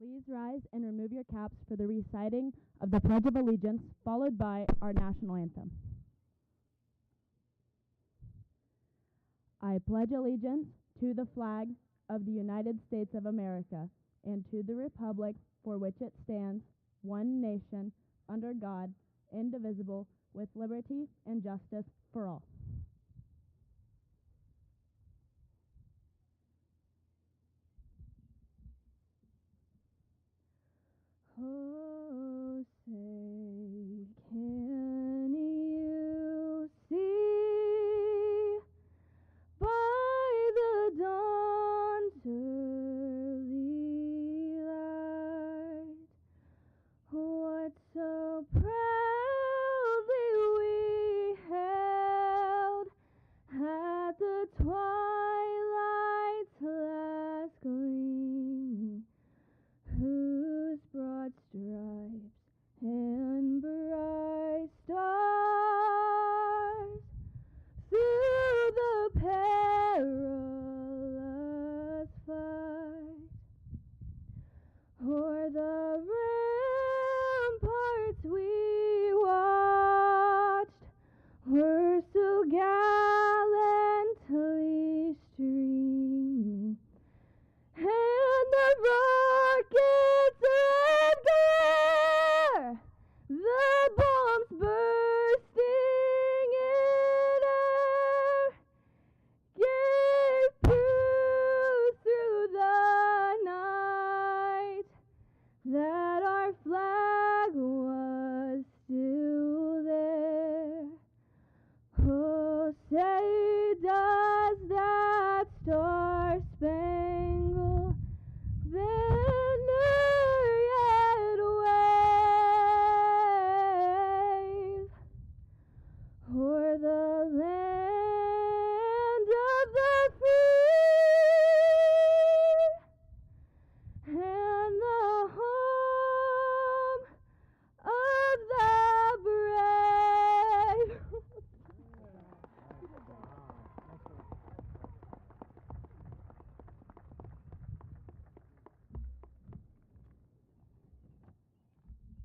Please rise and remove your caps for the reciting of the Pledge of Allegiance, followed by our national anthem. I pledge allegiance to the flag of the United States of America and to the republic for which it stands, one nation, under God, indivisible, with liberty and justice for all. Oh, say, can you see by the dawn's early light what so proudly we hailed at the twilight's last gleaming, whose broad stripes and bright stars through the perilous fight o'er the ramparts we watched were so gallantly streaming, and the rockets red glare, the bombs bursting in air, gave proof through the night that our flag was still there. Oh, say does that star-spangled banner yet wave o'er the land of the free and the home of the brave?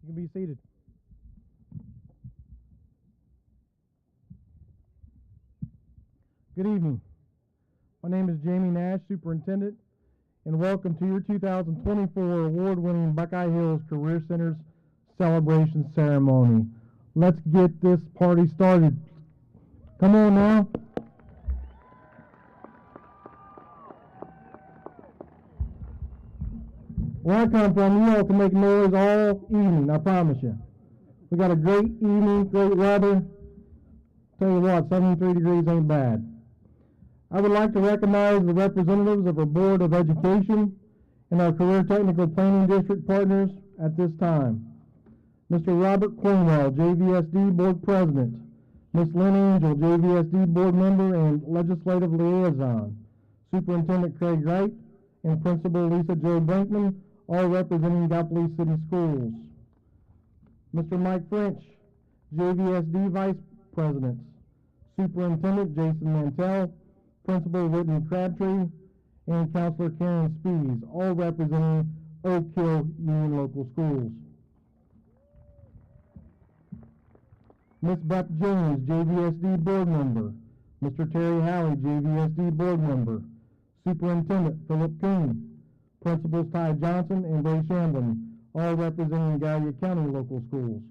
You can be seated. Good evening. My name is Jamie Nash, Superintendent, and welcome to your 2024 award-winning Buckeye Hills Career Center's celebration ceremony. Let's get this party started. Come on now. Where I come from, you all can make noise all evening, I promise you. We got a great evening, great weather. Tell you what, 73 degrees ain't bad. I would like to recognize the representatives of our Board of Education and our Career Technical Planning District partners at this time. Mr. Robert Cornwell, JVSD Board President. Ms. Lynn Angel, JVSD Board Member and Legislative Liaison. Superintendent Craig Wright and Principal Lisa Jo Brinkman, all representing Gallipolis City Schools. Mr. Mike French, JVSD Vice Presidents. Superintendent Jason Mantell, Principal Whitney Crabtree, and Counselor Karen Spees, all representing Oak Hill Union Local Schools. Ms. Beth Jones, JVSD Board Member. Mr. Terry Howey, JVSD Board Member. Superintendent Philip Coon. Principals Ty Johnson and Ray Shamblin, all representing Gallia County Local Schools.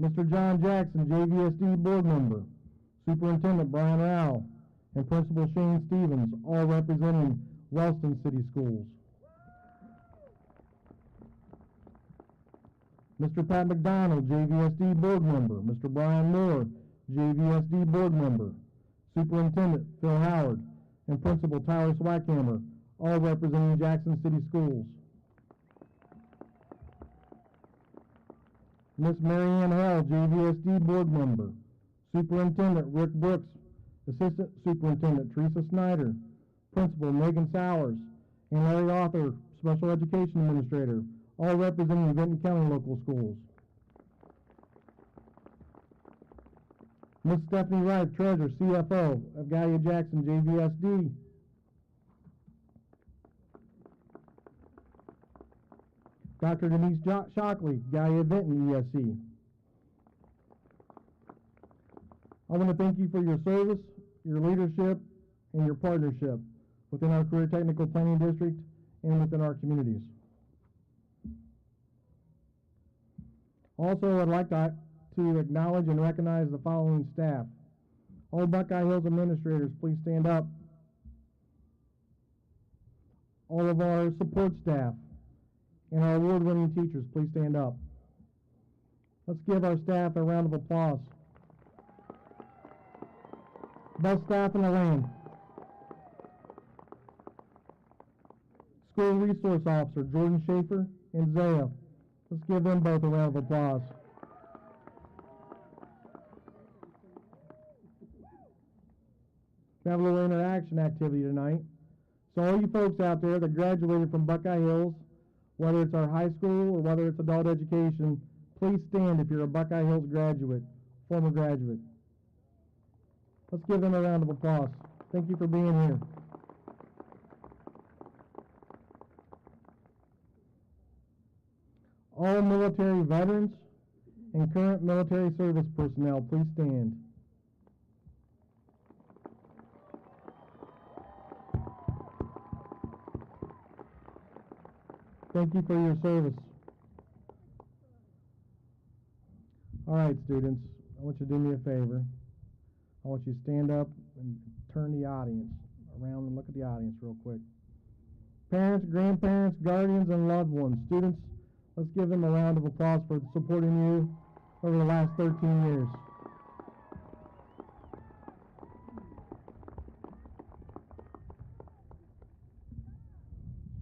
Mr. John Jackson, JVSD Board Member. Superintendent Brian Rao and Principal Shane Stevens, all representing Wellston City Schools. Mr. Pat McDonald, JVSD Board Member. Mr. Brian Moore, JVSD Board Member. Superintendent Phil Howard and Principal Tyler Swackhammer, all representing Jackson City Schools. Ms. Marianne Hall, JVSD Board Member. Superintendent Rick Brooks, Assistant Superintendent Teresa Snyder, Principal Megan Sowers, and Larry Arthur, Special Education Administrator, all representing Vinton County Local Schools. Ms. Stephanie Wright, Treasurer, CFO of Gallia Jackson JVSD. Dr. Denise Shockley, Gallia Vinton ESC. I want to thank you for your service, your leadership, and your partnership within our Career Technical Planning District and within our communities. Also, I'd like to acknowledge and recognize the following staff. All Buckeye Hills administrators, please stand up. All of our support staff and our award-winning teachers, please stand up. Let's give our staff a round of applause. Best staff in the land. School Resource Officer Jordan Schaefer and Zaya. Let's give them both a round of applause. We have a little interaction activity tonight. So all you folks out there that graduated from Buckeye Hills, whether it's our high school or whether it's adult education, please stand if you're a Buckeye Hills graduate, former graduate. Let's give them a round of applause. Thank you for being here. All military veterans and current military service personnel, please stand. Thank you for your service. All right, students, I want you to do me a favor. I want you to stand up and turn the audience around and look at the audience real quick. Parents, grandparents, guardians, and loved ones. Students, let's give them a round of applause for supporting you over the last 13 years.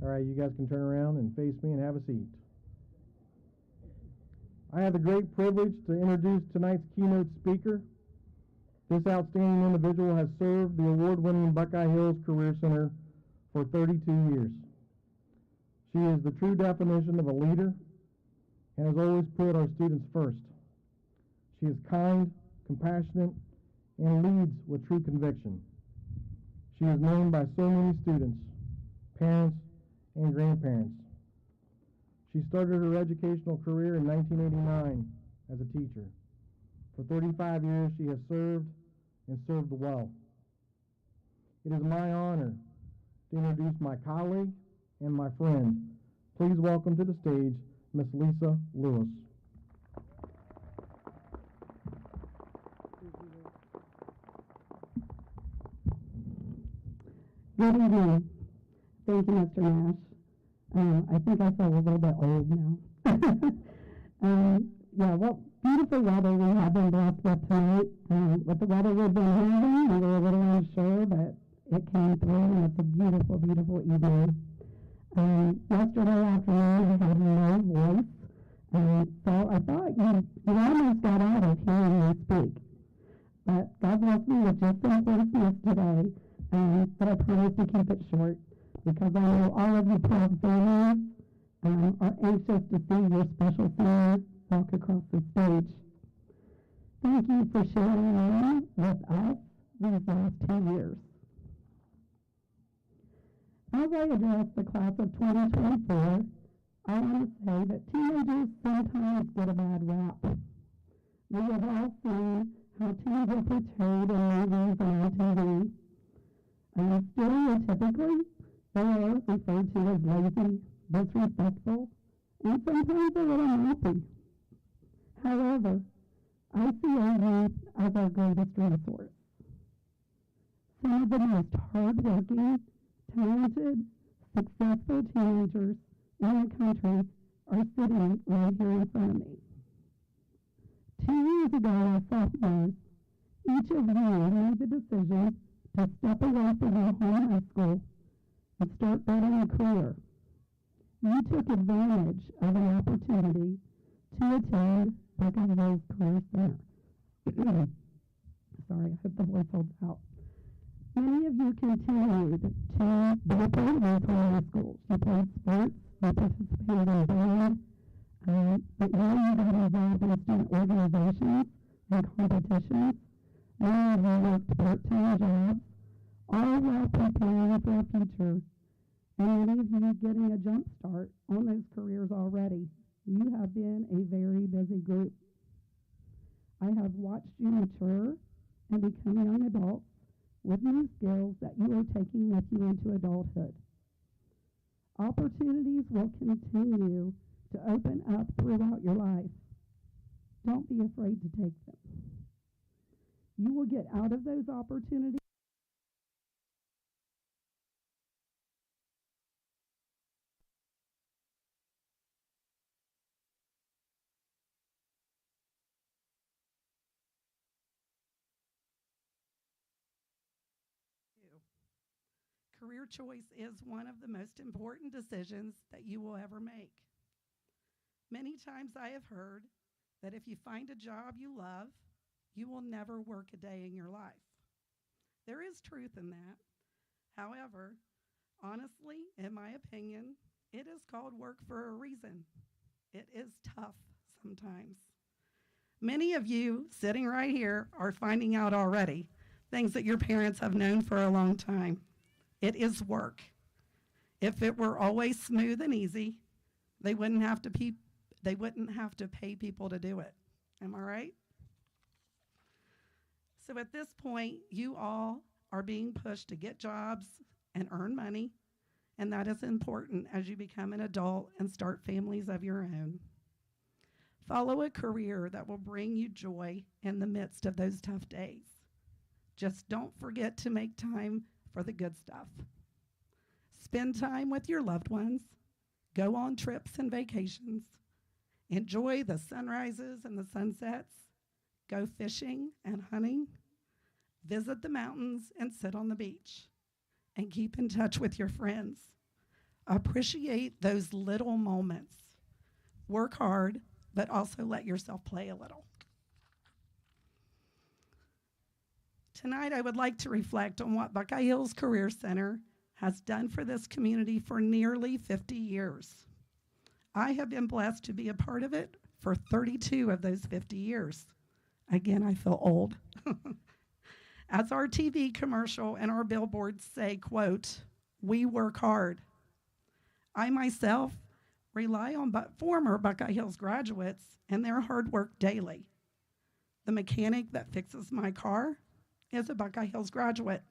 All right, you guys can turn around and face me and have a seat. I have the great privilege to introduce tonight's keynote speaker. This outstanding individual has served the award-winning Buckeye Hills Career Center for 32 years. She is the true definition of a leader and has always put our students first. She is kind, compassionate, and leads with true conviction. She is known by so many students, parents, and grandparents. She started her educational career in 1989 as a teacher. For 35 years, she has served and served well. It is my honor to introduce my colleague and my friend. Please welcome to the stage Miss Lisa Lewis. Good evening. Thank you, Mr. Nash. I think I feel a little bit old now. Yeah, well, beautiful weather we have been blessed with tonight. With the weather we've been having, we were a little unsure, but it came through, and it's a beautiful, beautiful evening. Yesterday afternoon, I had no voice, so I thought you almost got out of hearing me speak. But God bless me with just some hoarseness today, but I promise to keep it short, because I know all of you proud families are anxious to see your special senior walk across the stage. Thank you for sharing on with us these last 2 years. As I address the class of 2024, I want to say that teenagers sometimes get a bad rap. We have all seen how teens are portrayed in movies and on TV. Stereotypically, they are referred to as lazy, disrespectful, and sometimes a little naughty. However, I see our youth as our greatest resource. Some of the most hardworking, talented, successful teenagers in the country are sitting right here in front of me. 2 years ago, as sophomores, each of you made the decision to step away from your home high school and start building a career. You took advantage of an opportunity to attend Buckeye Hills Career Center. Sorry, I hope the voice holds out. Many of you continued to be a part of your high schools. You played sports, you participated in band, but now you got involved in student organizations and competitions. Many of you worked part-time jobs, all while preparing for a future and many of you getting a jump start on those careers already. You have been a very busy group. I have watched you mature and become young adults with new skills that you are taking with you into adulthood. Opportunities will continue to open up throughout your life. Don't be afraid to take them. You will get out of those opportunities Career choice is one of the most important decisions that you will ever make. Many times I have heard that if you find a job you love, you will never work a day in your life. There is truth in that. However, honestly, in my opinion, it is called work for a reason. It is tough sometimes. Many of you sitting right here are finding out already things that your parents have known for a long time. It is work. If it were always smooth and easy, they wouldn't have to pay people to do it. Am I right? So at this point, you all are being pushed to get jobs and earn money, and that is important as you become an adult and start families of your own. Follow a career that will bring you joy in the midst of those tough days. Just don't forget to make time for the good stuff. Spend time with your loved ones. Go on trips and vacations. Enjoy the sunrises and the sunsets. Go fishing and hunting. Visit the mountains and sit on the beach. And keep in touch with your friends. Appreciate those little moments. Work hard, but also let yourself play a little. Tonight, I would like to reflect on what Buckeye Hills Career Center has done for this community for nearly 50 years. I have been blessed to be a part of it for 32 of those 50 years. Again, I feel old. As our TV commercial and our billboards say, quote, "We work hard." I myself rely on former Buckeye Hills graduates and their hard work daily. The mechanic that fixes my car is a Buckeye Hills graduate.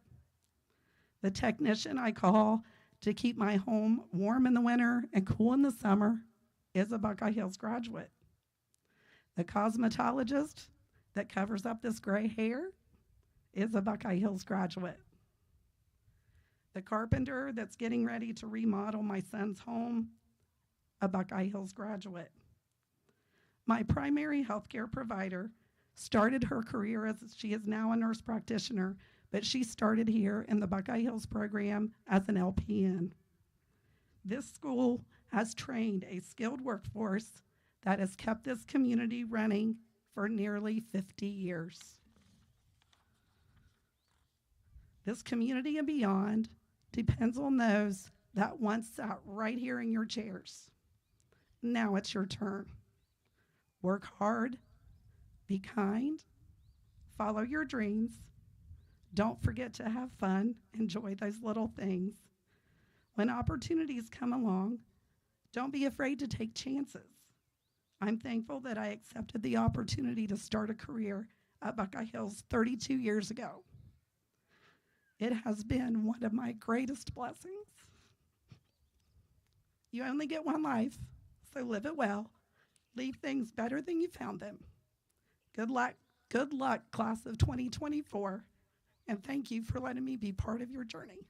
The technician I call to keep my home warm in the winter and cool in the summer is a Buckeye Hills graduate. The cosmetologist that covers up this gray hair is a Buckeye Hills graduate. The carpenter that's getting ready to remodel my son's home, a Buckeye Hills graduate. My primary healthcare provider started her career as she is now a nurse practitioner, but she started here in the Buckeye Hills program as an LPN. This school has trained a skilled workforce that has kept this community running for nearly 50 years. This community and beyond depends on those that once sat right here in your chairs. Now it's your turn. Work hard, be kind, follow your dreams. Don't forget to have fun, enjoy those little things. When opportunities come along, don't be afraid to take chances. I'm thankful that I accepted the opportunity to start a career at Buckeye Hills 32 years ago. It has been one of my greatest blessings. You only get one life, so live it well. Leave things better than you found them. Good luck, class of 2024, and thank you for letting me be part of your journey.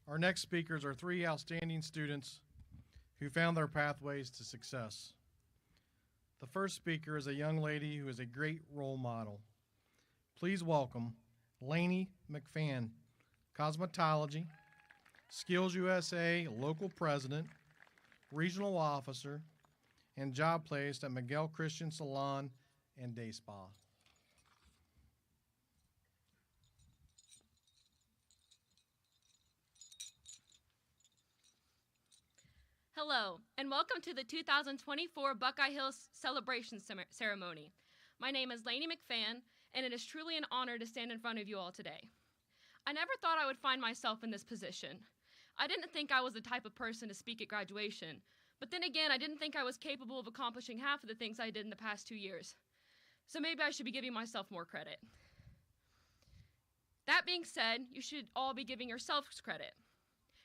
Our next speakers are three outstanding students who found their pathways to success. The first speaker is a young lady who is a great role model. Please welcome Lainey McFan, cosmetology, Skills USA local president, regional officer, and job placed at Miguel Christian Salon and Day Spa. Hello, and welcome to the 2024 Buckeye Hills Celebration Ceremony. My name is Lainey McFan, and it is truly an honor to stand in front of you all today. I never thought I would find myself in this position. I didn't think I was the type of person to speak at graduation, but then again, I didn't think I was capable of accomplishing half of the things I did in the past 2 years. So maybe I should be giving myself more credit. That being said, you should all be giving yourselves credit.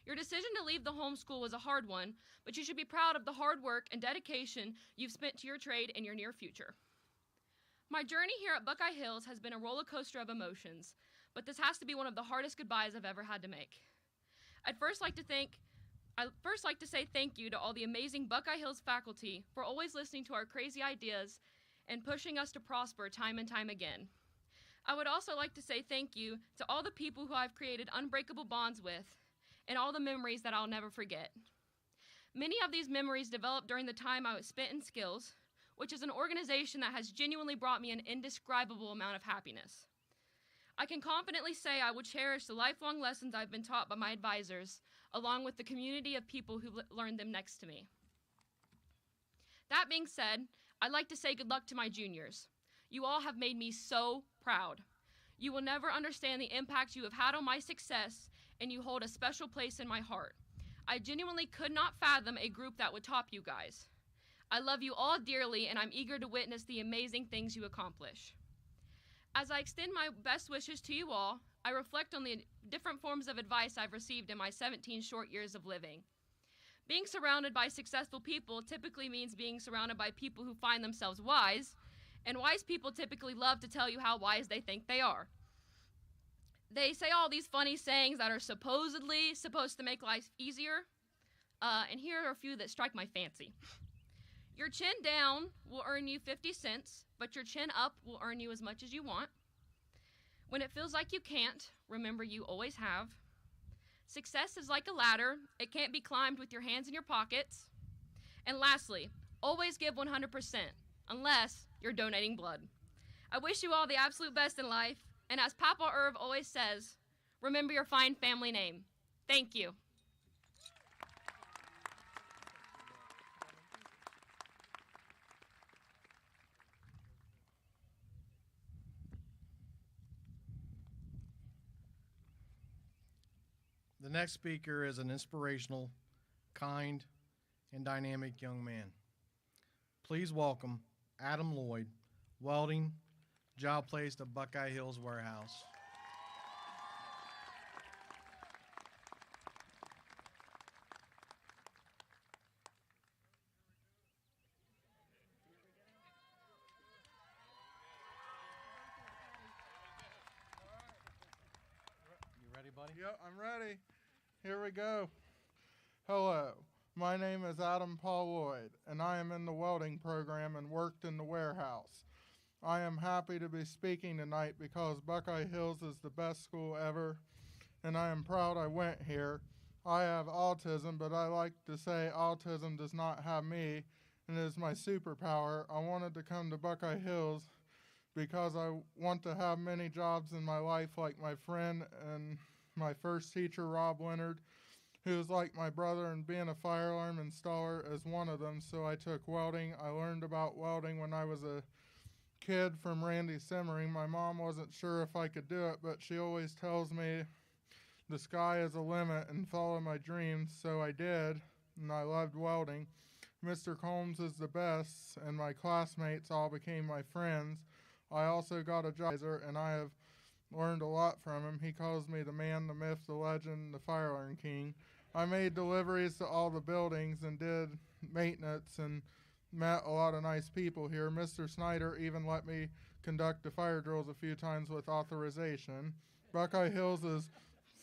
Your decision to leave the homeschool was a hard one, but you should be proud of the hard work and dedication you've spent to your trade and your near future. My journey here at Buckeye Hills has been a roller coaster of emotions, but this has to be one of the hardest goodbyes I've ever had to make. I'd first like to say thank you to all the amazing Buckeye Hills faculty for always listening to our crazy ideas and pushing us to prosper time and time again. I would also like to say thank you to all the people who I've created unbreakable bonds with and all the memories that I'll never forget. Many of these memories developed during the time I was spent in Skills, which is an organization that has genuinely brought me an indescribable amount of happiness. I can confidently say I will cherish the lifelong lessons I've been taught by my advisors, along with the community of people who learned them next to me. That being said, I'd like to say good luck to my juniors. You all have made me so proud. You will never understand the impact you have had on my success, and you hold a special place in my heart. I genuinely could not fathom a group that would top you guys. I love you all dearly, and I'm eager to witness the amazing things you accomplish. As I extend my best wishes to you all, I reflect on the different forms of advice I've received in my 17 short years of living. Being surrounded by successful people typically means being surrounded by people who find themselves wise, and wise people typically love to tell you how wise they think they are. They say all these funny sayings that are supposedly supposed to make life easier, and here are a few that strike my fancy. Your chin down will earn you 50 cents, but your chin up will earn you as much as you want. When it feels like you can't, remember you always have. Success is like a ladder. It can't be climbed with your hands in your pockets. And lastly, always give 100%, unless you're donating blood. I wish you all the absolute best in life, and as Papa Irv always says, remember your fine family name. Thank you. The next speaker is an inspirational, kind, and dynamic young man. Please welcome Adam Lloyd, welding, job placed at Buckeye Hills Warehouse. You ready, buddy? Yep, I'm ready. Here we go. Hello, my name is Adam Paul Lloyd, and I am in the welding program and worked in the warehouse. I am happy to be speaking tonight because Buckeye Hills is the best school ever, and I am proud I went here. I have autism, but I like to say autism does not have me, and it is my superpower. I wanted to come to Buckeye Hills because I want to have many jobs in my life like my friend and my first teacher, Rob Leonard, who is like my brother, and being a fire alarm installer is one of them, so I took welding. I learned about welding when I was a kid from Randy Simmering. My mom wasn't sure if I could do it, but she always tells me the sky is a limit and follow my dreams, so I did, and I loved welding. Mr. Combs is the best, and my classmates all became my friends. I also got a job, and I have learned a lot from him. He calls me the man, the myth, the legend, the fire alarm king. I made deliveries to all the buildings and did maintenance and met a lot of nice people here. Mr. Snyder even let me conduct the fire drills a few times with authorization. Buckeye Hills is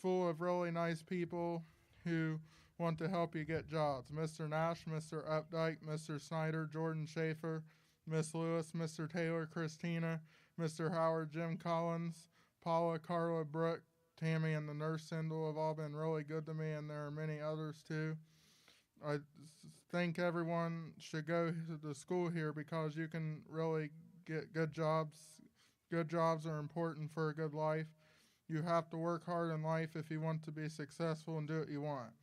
full of really nice people who want to help you get jobs. Mr. Nash, Mr. Updike, Mr. Snyder, Jordan Schaefer, Miss Lewis, Mr. Taylor, Christina, Mr. Howard, Jim Collins, Paula, Carla, Brooke, Tammy, and the nurse Sindel have all been really good to me, and there are many others too. I think everyone should go to school here because you can really get good jobs. Good jobs are important for a good life. You have to work hard in life if you want to be successful and do what you want.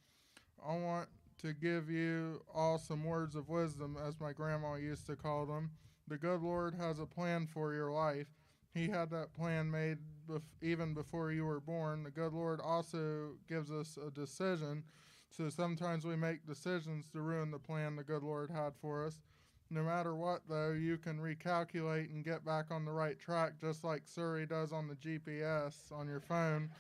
I want to give you all some words of wisdom, as my grandma used to call them. The good Lord has a plan for your life. He had that plan made even before you were born. The good Lord also gives us a decision. So sometimes we make decisions to ruin the plan the good Lord had for us. No matter what, though, you can recalculate and get back on the right track, just like Siri does on the GPS on your phone.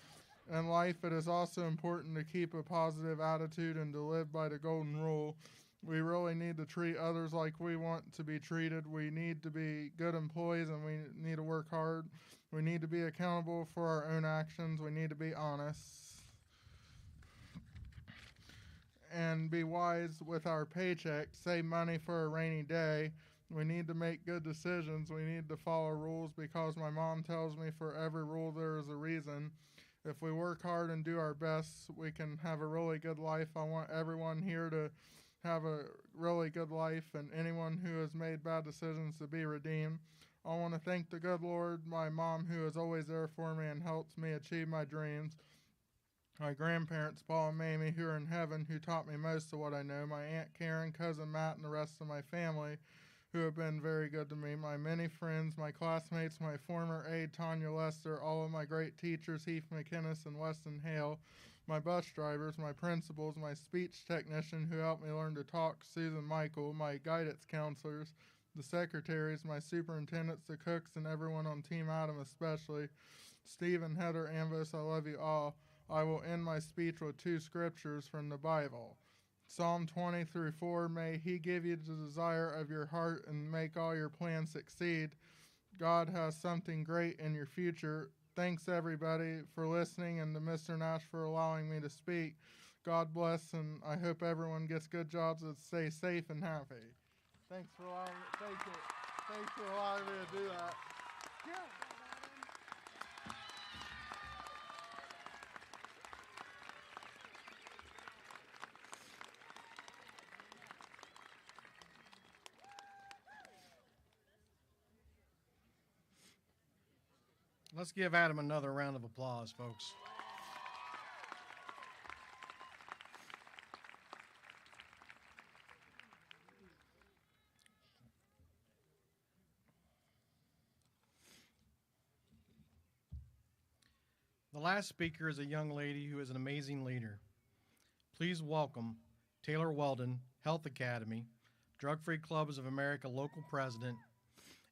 In life, it is also important to keep a positive attitude and to live by the golden rule. We really need to treat others like we want to be treated. We need to be good employees, and we need to work hard. We need to be accountable for our own actions. We need to be honest and be wise with our paycheck. Save money for a rainy day. We need to make good decisions. We need to follow rules, because my mom tells me for every rule there is a reason. If we work hard and do our best, we can have a really good life. I want everyone here to have a really good life, and anyone who has made bad decisions to be redeemed. I want to thank the good Lord, my mom, who is always there for me and helps me achieve my dreams. My grandparents, Paul and Mamie, who are in heaven, who taught me most of what I know. My Aunt Karen, Cousin Matt, and the rest of my family, who have been very good to me. My many friends, my classmates, my former aide, Tanya Lester, all of my great teachers, Heath McInnes and Weston Hale, my bus drivers, my principals, my speech technician who helped me learn to talk, Susan Michael, my guidance counselors, the secretaries, my superintendents, the cooks, and everyone on Team Adam especially. Steve and Heather Ambos, I love you all. I will end my speech with 2 scriptures from the Bible. Psalm 20-4, may he give you the desire of your heart and make all your plans succeed. God has something great in your future. Thanks, everybody, for listening, and to Mr. Nash for allowing me to speak. God bless, and I hope everyone gets good jobs and stay safe and happy. Thanks for allowing me to do that. Let's give Adam another round of applause, folks. The last speaker is a young lady who is an amazing leader. Please welcome Taylor Weldon, Health Academy, Drug Free Clubs of America local president,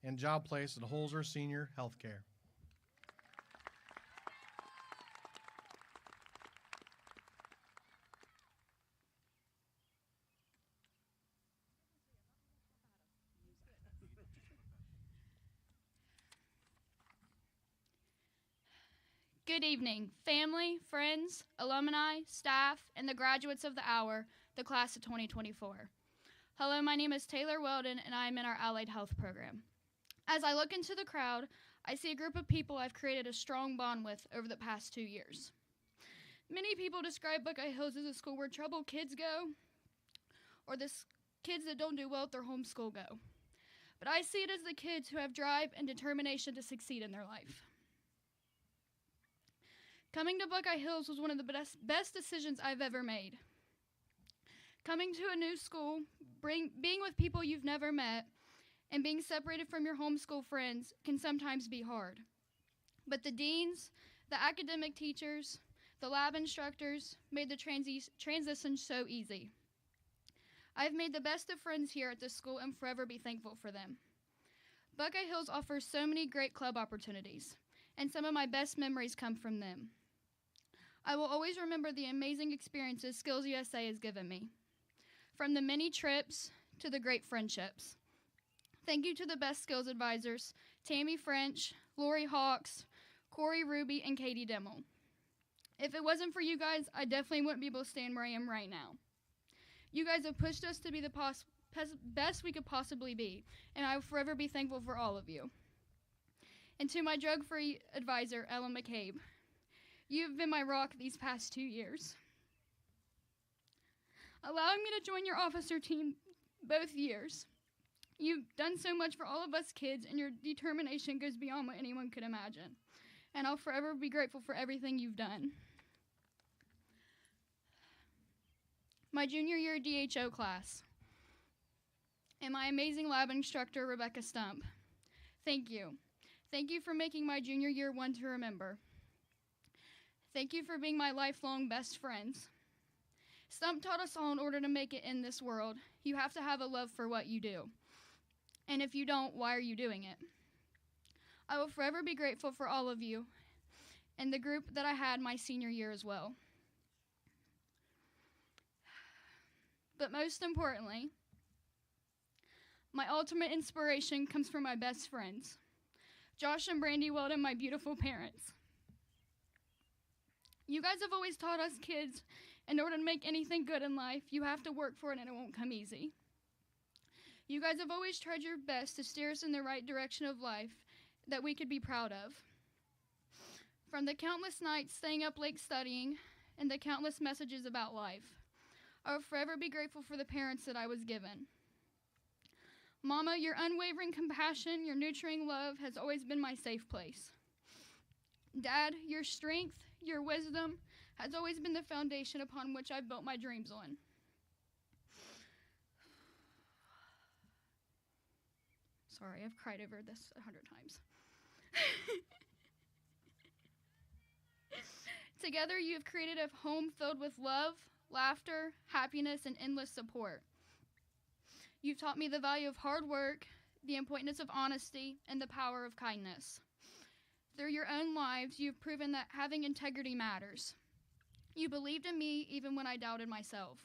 and job place at Holzer Senior Healthcare. Good evening, family, friends, alumni, staff, and the graduates of the hour, the class of 2024. Hello, my name is Taylor Weldon, and I am in our Allied Health program. As I look into the crowd, I see a group of people I've created a strong bond with over the past 2 years. Many people describe Buckeye Hills as a school where troubled kids go, or the kids that don't do well at their home school go. But I see it as the kids who have drive and determination to succeed in their life. Coming to Buckeye Hills was one of the best decisions I've ever made. Coming to a new school, being with people you've never met, and being separated from your homeschool friends can sometimes be hard. But the deans, the academic teachers, the lab instructors made the transition so easy. I've made the best of friends here at this school and forever be thankful for them. Buckeye Hills offers so many great club opportunities, and some of my best memories come from them. I will always remember the amazing experiences Skills USA has given me, from the many trips to the great friendships. Thank you to the best skills advisors, Tammy French, Lori Hawks, Corey Ruby, and Katie Dimmel. If it wasn't for you guys, I definitely wouldn't be able to stand where I am right now. You guys have pushed us to be the best we could possibly be, and I will forever be thankful for all of you. And to my drug-free advisor, Ellen McCabe, you've been my rock these past 2 years. Allowing me to join your officer team both years. You've done so much for all of us kids, and your determination goes beyond what anyone could imagine. And I'll forever be grateful for everything you've done. my junior year DHO class, and my amazing lab instructor, Rebecca Stump. Thank you. Thank you for making my junior year one to remember. Thank you for being my lifelong best friends. Stump taught us all in order to make it in this world, you have to have a love for what you do. And if you don't, why are you doing it? I will forever be grateful for all of you and the group that I had my senior year as well. But most importantly, my ultimate inspiration comes from my best friends, Josh and Brandy Weldon, my beautiful parents. You guys have always taught us kids, in order to make anything good in life, you have to work for it and it won't come easy. You guys have always tried your best to steer us in the right direction of life that we could be proud of. From the countless nights staying up late studying and the countless messages about life, I will forever be grateful for the parents that I was given. Mama, your unwavering compassion, your nurturing love has always been my safe place. Dad, your strength, your wisdom has always been the foundation upon which I've built my dreams on. Sorry, I've cried over this 100 times. Together, you have created a home filled with love, laughter, happiness, and endless support. You've taught me the value of hard work, the importance of honesty, and the power of kindness. Through your own lives, you've proven that having integrity matters. You believed in me even when I doubted myself.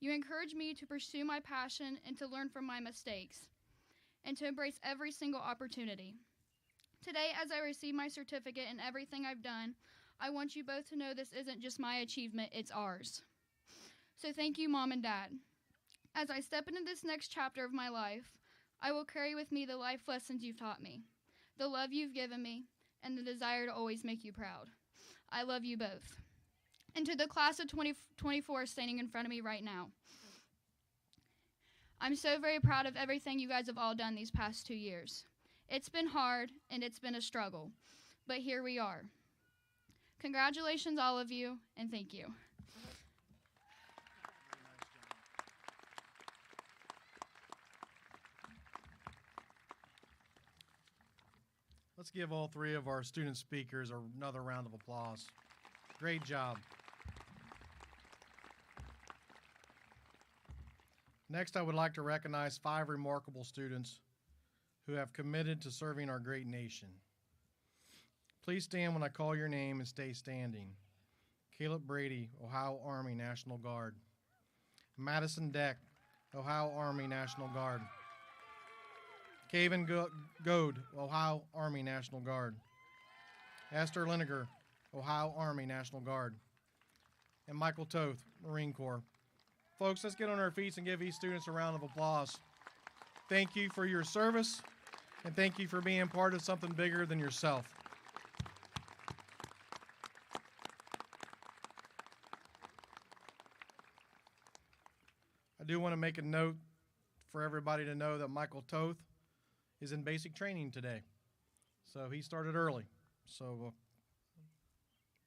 You encouraged me to pursue my passion and to learn from my mistakes, and to embrace every single opportunity. Today, as I receive my certificate and everything I've done, I want you both to know this isn't just my achievement, it's ours. So thank you, Mom and Dad. As I step into this next chapter of my life, I will carry with me the life lessons you've taught me, the love you've given me, and the desire to always make you proud. I love you both. And to the class of 2024 standing in front of me right now, I'm so very proud of everything you guys have all done these past 2 years. It's been hard, and it's been a struggle, but here we are. Congratulations, all of you, and thank you. Let's give all three of our student speakers another round of applause. Great job. Next, I would like to recognize 5 remarkable students who have committed to serving our great nation. Please stand when I call your name and stay standing. Caleb Brady, Ohio Army National Guard. Madison Deck, Ohio Army National Guard. Caven Goad, Ohio Army National Guard. Esther Liniger, Ohio Army National Guard. And Michael Toth, Marine Corps. Folks, let's get on our feet and give these students a round of applause. Thank you for your service, and thank you for being part of something bigger than yourself. I do want to make a note for everybody to know that Michael Toth is in basic training today. So he started early. So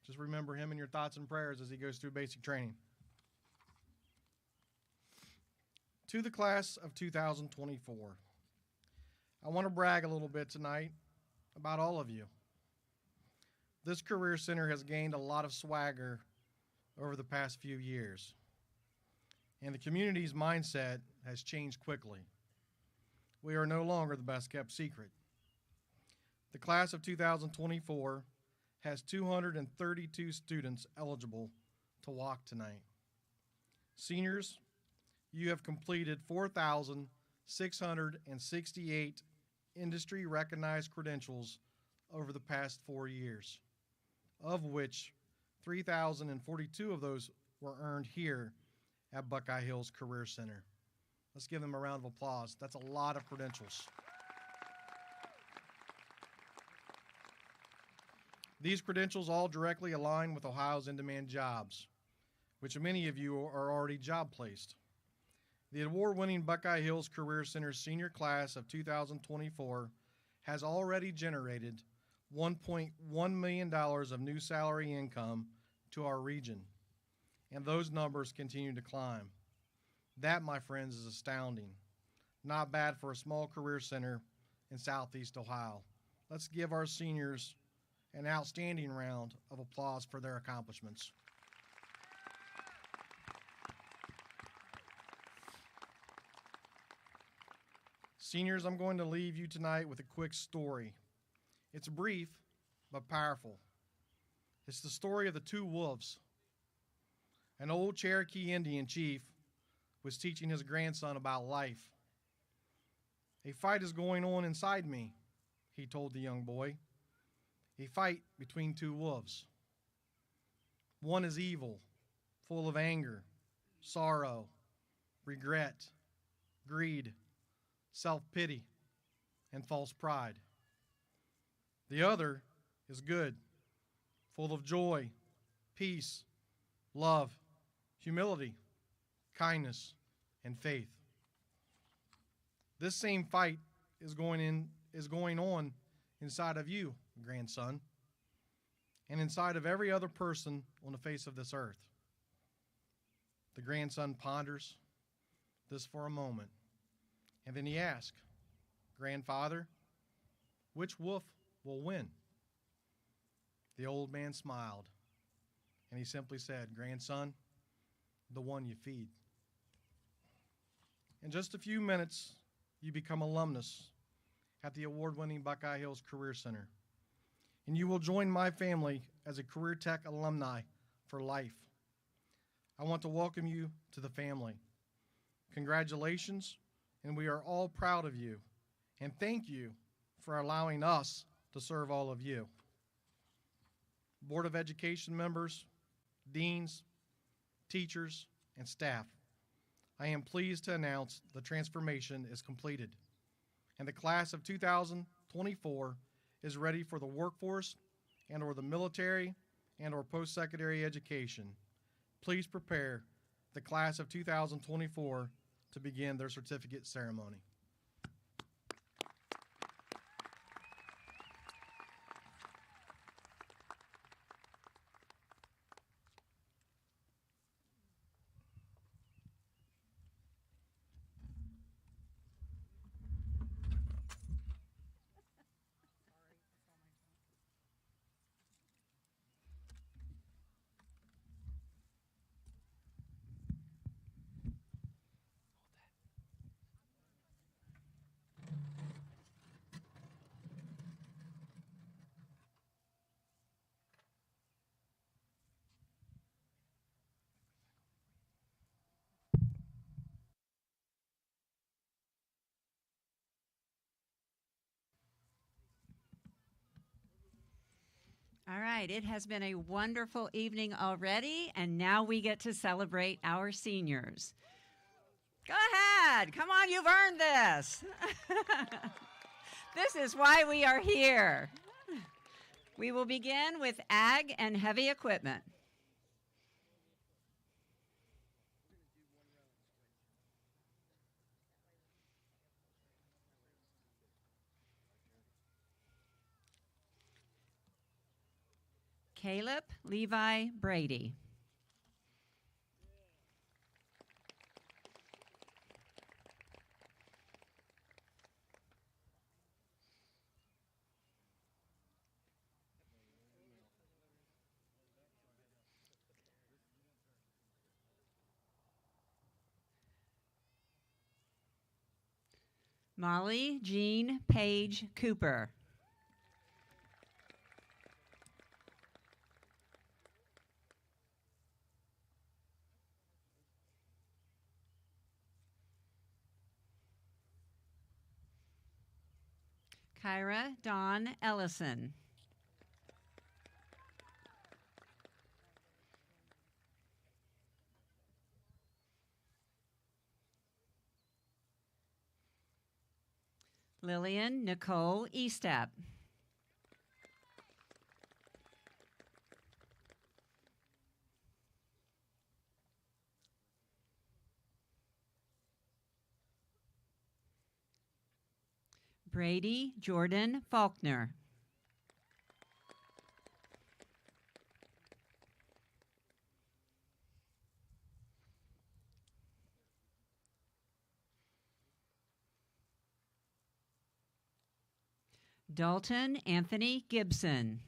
just remember him in your thoughts and prayers as he goes through basic training. To the class of 2024, I want to brag a little bit tonight about all of you. This Career Center has gained a lot of swagger over the past few years, and the community's mindset has changed quickly. We are no longer the best kept secret. The class of 2024 has 232 students eligible to walk tonight. Seniors, you have completed 4,668 industry-recognized credentials over the past 4 years, of which 3,042 of those were earned here at Buckeye Hills Career Center. Let's give them a round of applause. That's a lot of credentials. These credentials all directly align with Ohio's in-demand jobs, which many of you are already job placed. The award-winning Buckeye Hills Career Center senior class of 2024 has already generated $1.1 million of new salary income to our region and those numbers continue to climb. That, my friends, is astounding. Not bad for a small career center in Southeast Ohio. Let's give our seniors an outstanding round of applause for their accomplishments. Seniors, I'm going to leave you tonight with a quick story. It's brief, but powerful. It's the story of the two wolves. An old Cherokee Indian chief was teaching his grandson about life. A fight is going on inside me, he told the young boy. A fight between two wolves. One is evil, full of anger, sorrow, regret, greed, self-pity, and false pride. The other is good, full of joy, peace, love, humility, kindness, and faith. This same fight is going on inside of you, grandson, and inside of every other person on the face of this earth. The grandson ponders this for a moment, and then he asks, "Grandfather, which wolf will win?" The old man smiled, and he simply said, "Grandson, the one you feed." In just a few minutes, you become alumnus at the award-winning Buckeye Hills Career Center, and you will join my family as a Career Tech alumni for life. I want to welcome you to the family. Congratulations, and we are all proud of you, and thank you for allowing us to serve all of you. Board of Education members, deans, teachers, and staff, I am pleased to announce the transformation is completed, and the class of 2024 is ready for the workforce and or the military and or post-secondary education. Please prepare the class of 2024 to begin their certificate ceremony. All right, it has been a wonderful evening already, and now we get to celebrate our seniors. Go ahead. Come on, you've earned this. This is why we are here. We will begin with ag and heavy equipment. Caleb Levi Brady. Molly Jean Page Cooper. Kyra Dawn Ellison. Lillian Nicole Eastep. Brady Jordan Faulkner. Dalton Anthony Gibson.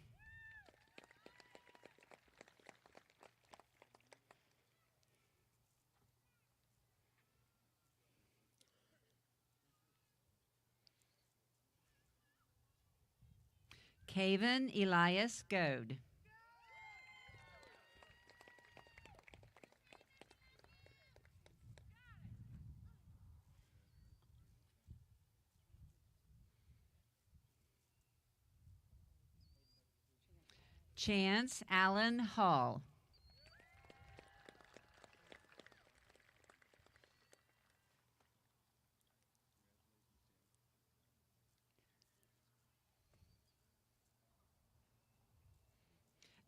Caven Elias Goad. Chance Allen Hall.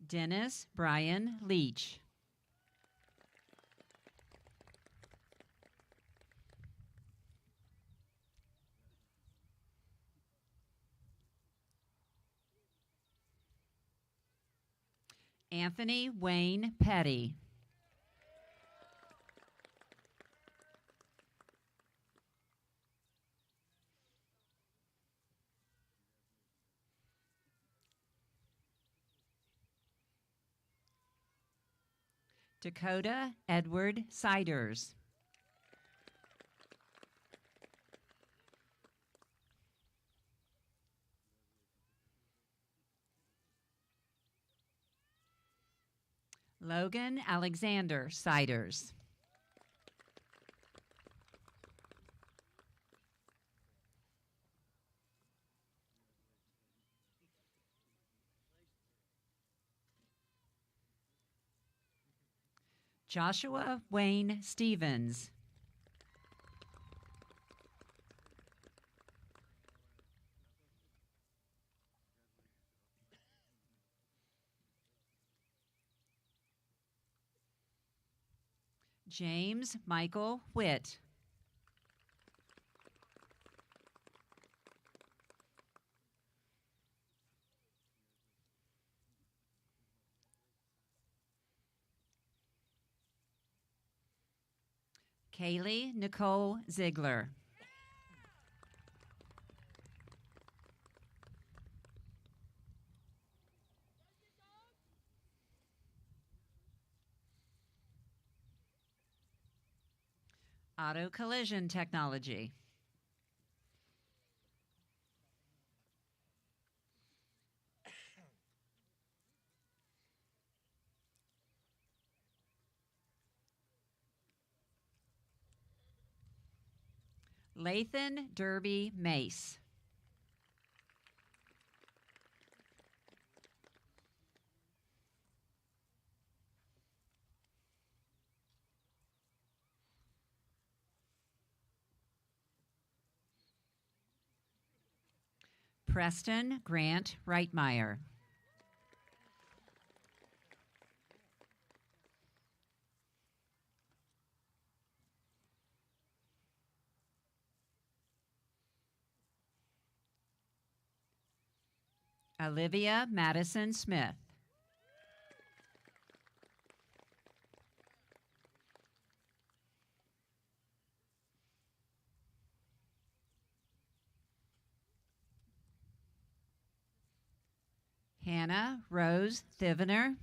Dennis Brian Leach. Anthony Wayne Petty. Dakota Edward Siders. Logan Alexander Siders. Joshua Wayne Stevens. James Michael Witt. Kaylee Nicole Ziegler. Auto Collision Technology. Lathan Derby Mace. Preston Grant Reitmeyer. Olivia Madison Smith. Hannah Rose Thivener.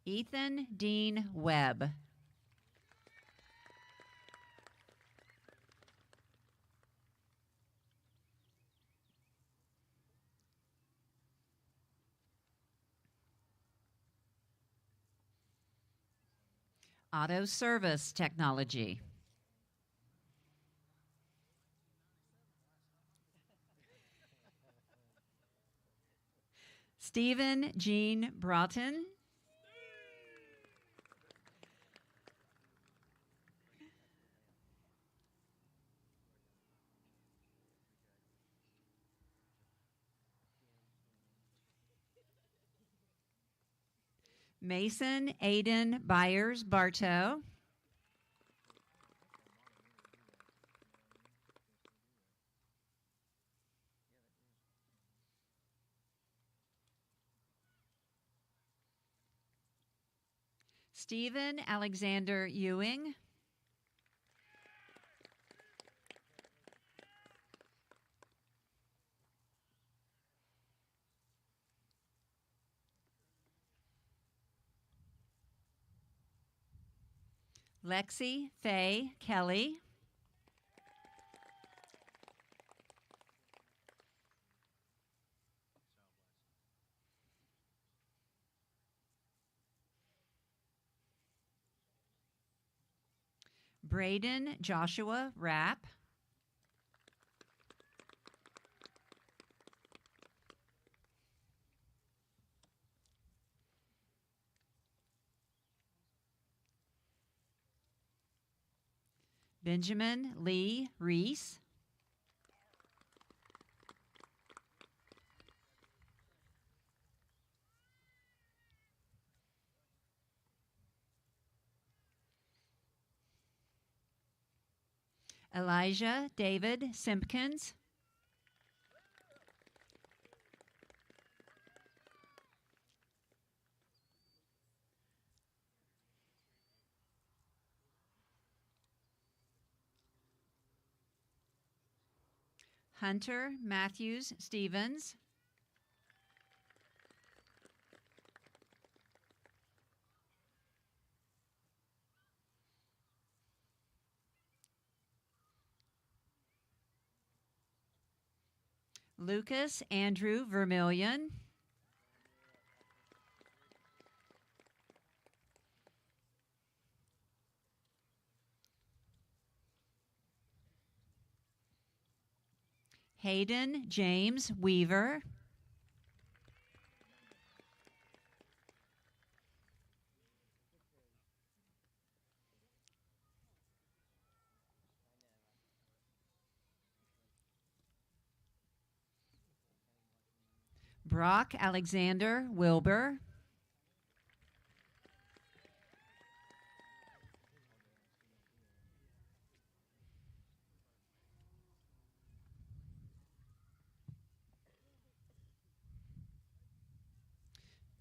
Ethan Dean Webb. Auto Service Technology. Stephen Jean Broughton. Mason Aiden Byers Bartow. Stephen Alexander Ewing. Lexi Faye Kelly. Braden Joshua Rapp. Benjamin Lee Reese. Elijah David Simpkins. Hunter Matthews Stevens. Lucas Andrew Vermillion. Hayden James Weaver. Brock Alexander Wilbur.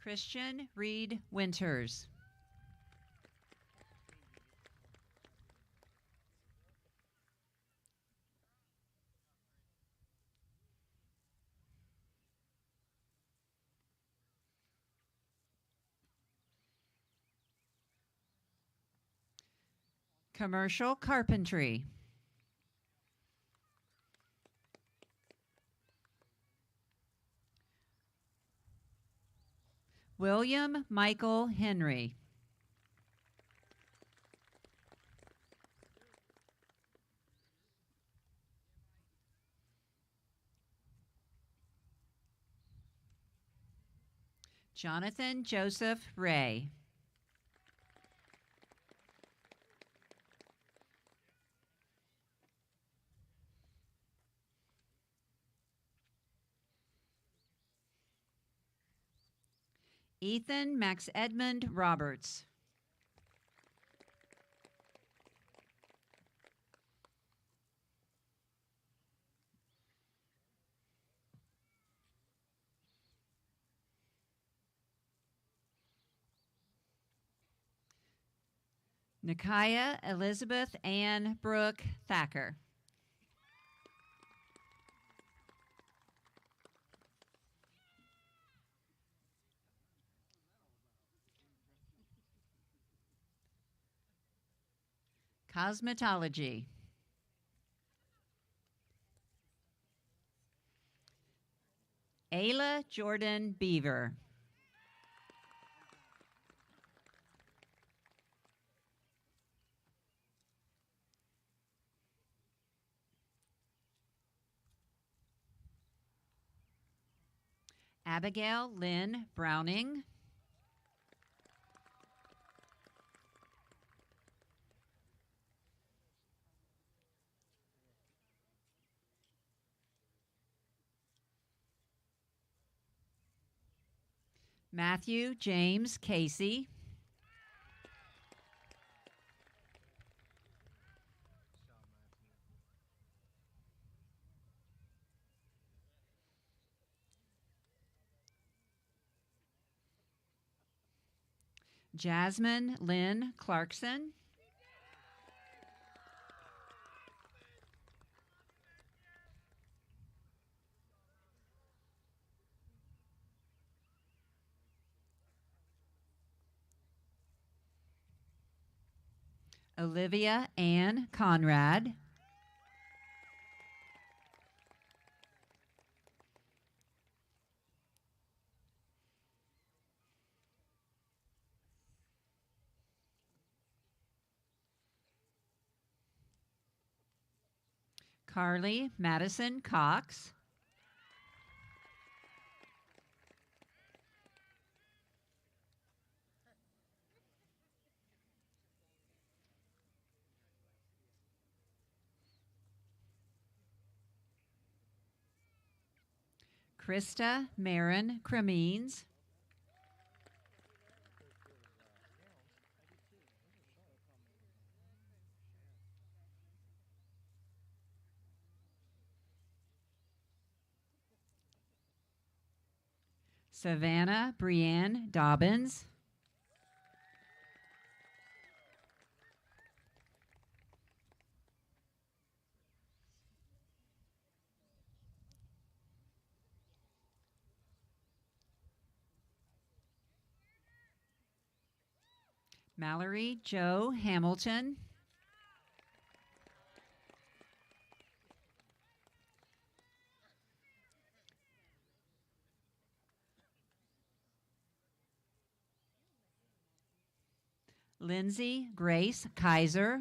Christian Reed Winters. Commercial Carpentry. William Michael Henry. Jonathan Joseph Ray. Ethan Max Edmund Roberts. Nikaya Elizabeth Ann Brooke Thacker. Cosmetology. Ayla Jordan Beaver. Abigail Lynn Browning. Matthew James Casey. Jasmine Lynn Clarkson. Olivia Ann Conrad. Carly Madison Cox. Krista Marin Cremines. Savannah Brienne Dobbins. Mallory Jo Hamilton. Lindsay Grace Kaiser.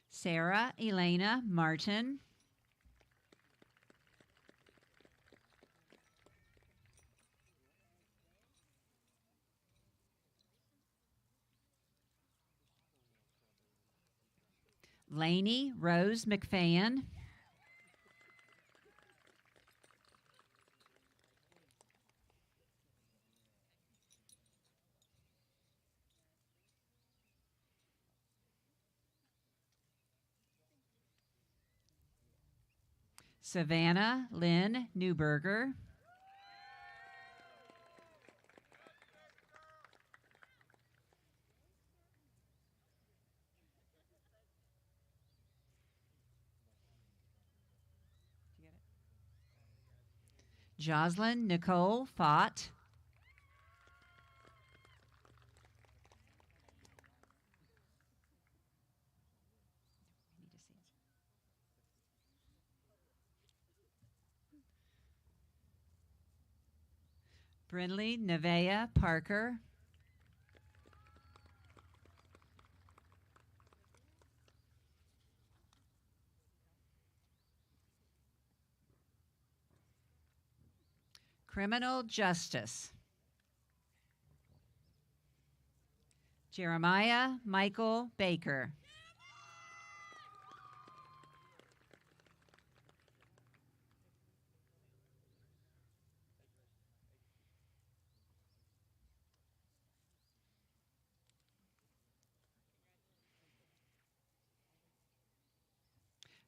Sarah Elena Martin. Lainey Rose McFan. Savannah Lynn Newberger. Jocelyn Nicole Fott. Brinley Nevea Parker. Criminal Justice. Jeremiah Michael Baker.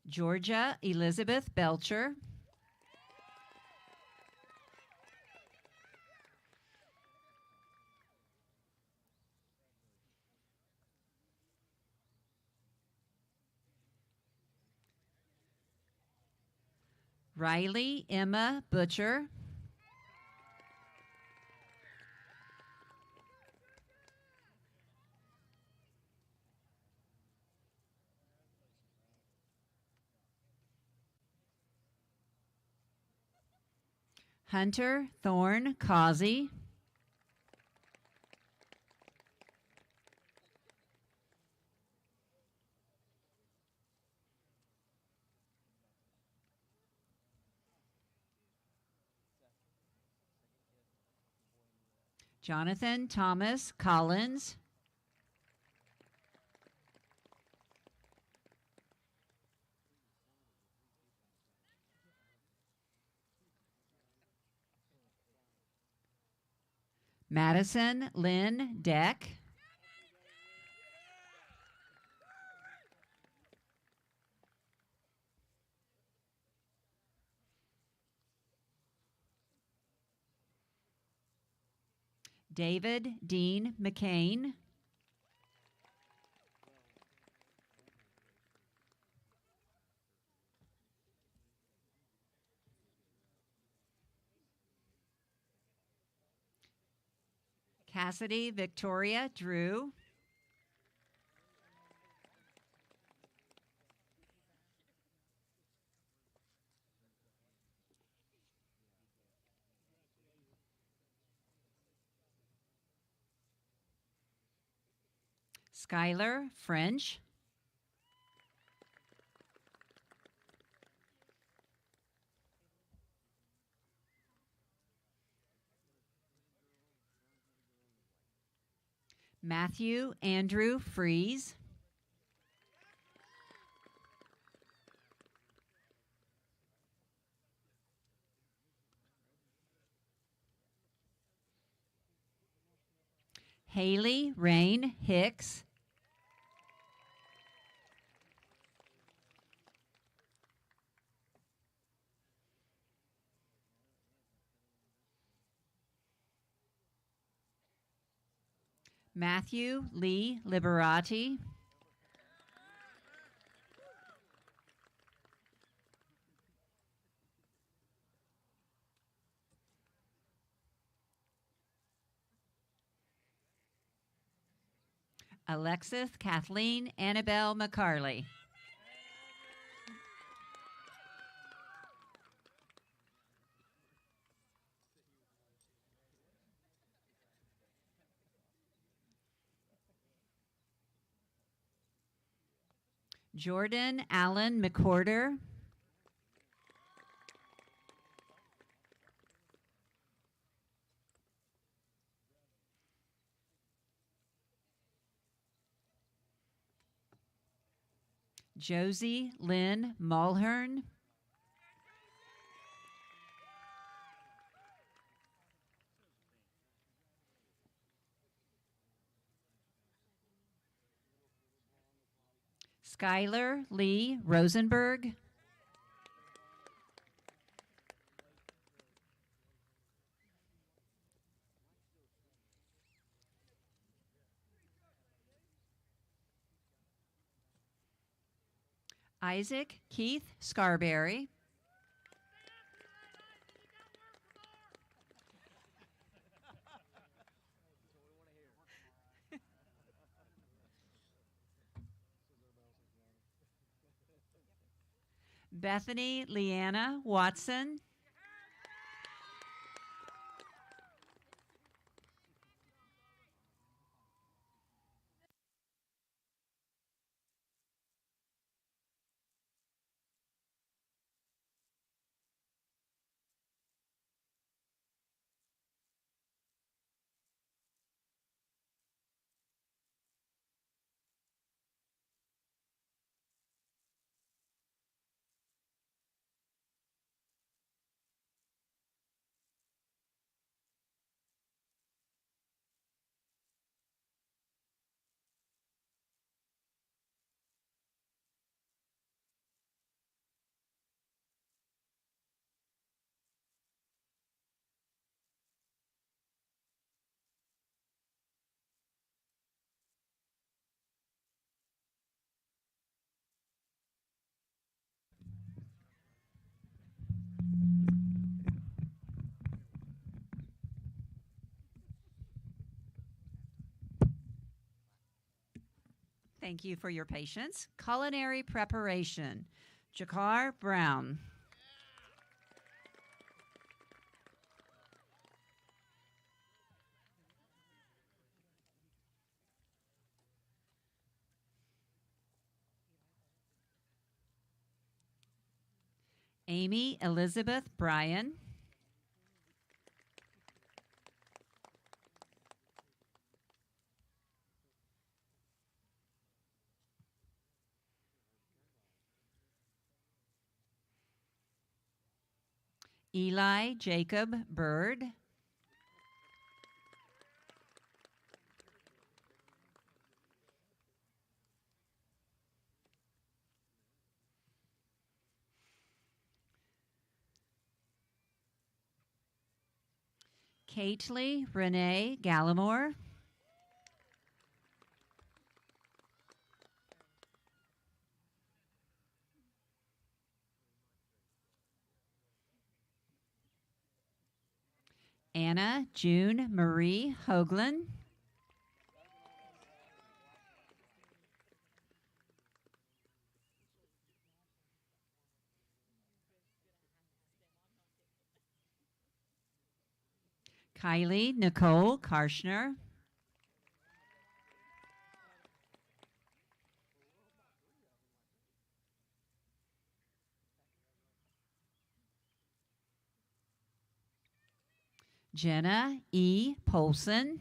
Georgia Elizabeth Belcher. Riley Emma Butcher. Hunter Thorne Causey. Jonathan Thomas Collins. Madison Lynn Deck. David Dean McCain. Cassidy Victoria Drew. Skylar French. Matthew Andrew Fries. Haley Rain Hicks. Matthew Lee Liberati. Alexis Kathleen Annabelle McCarley. Jordan Allen McCorder. Josie Lynn Mulhern. Skylar Lee Rosenberg. Isaac Keith Scarberry. Bethany Leanna Watson. Thank you for your patience. Culinary preparation. Jakar Brown. Amy Elizabeth Bryan. Eli Jacob Bird. Kately Renee Gallimore. Anna June Marie Hoagland. Kylie Nicole Karshner. Jenna E. Polson.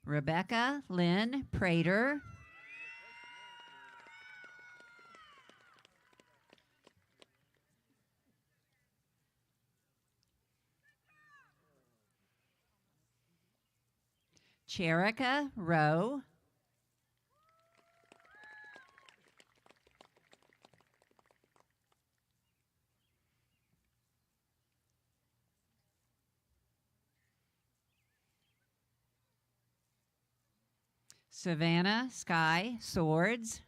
Rebecca Lynn Prater. Cherica Rowe. Savannah Sky Swords.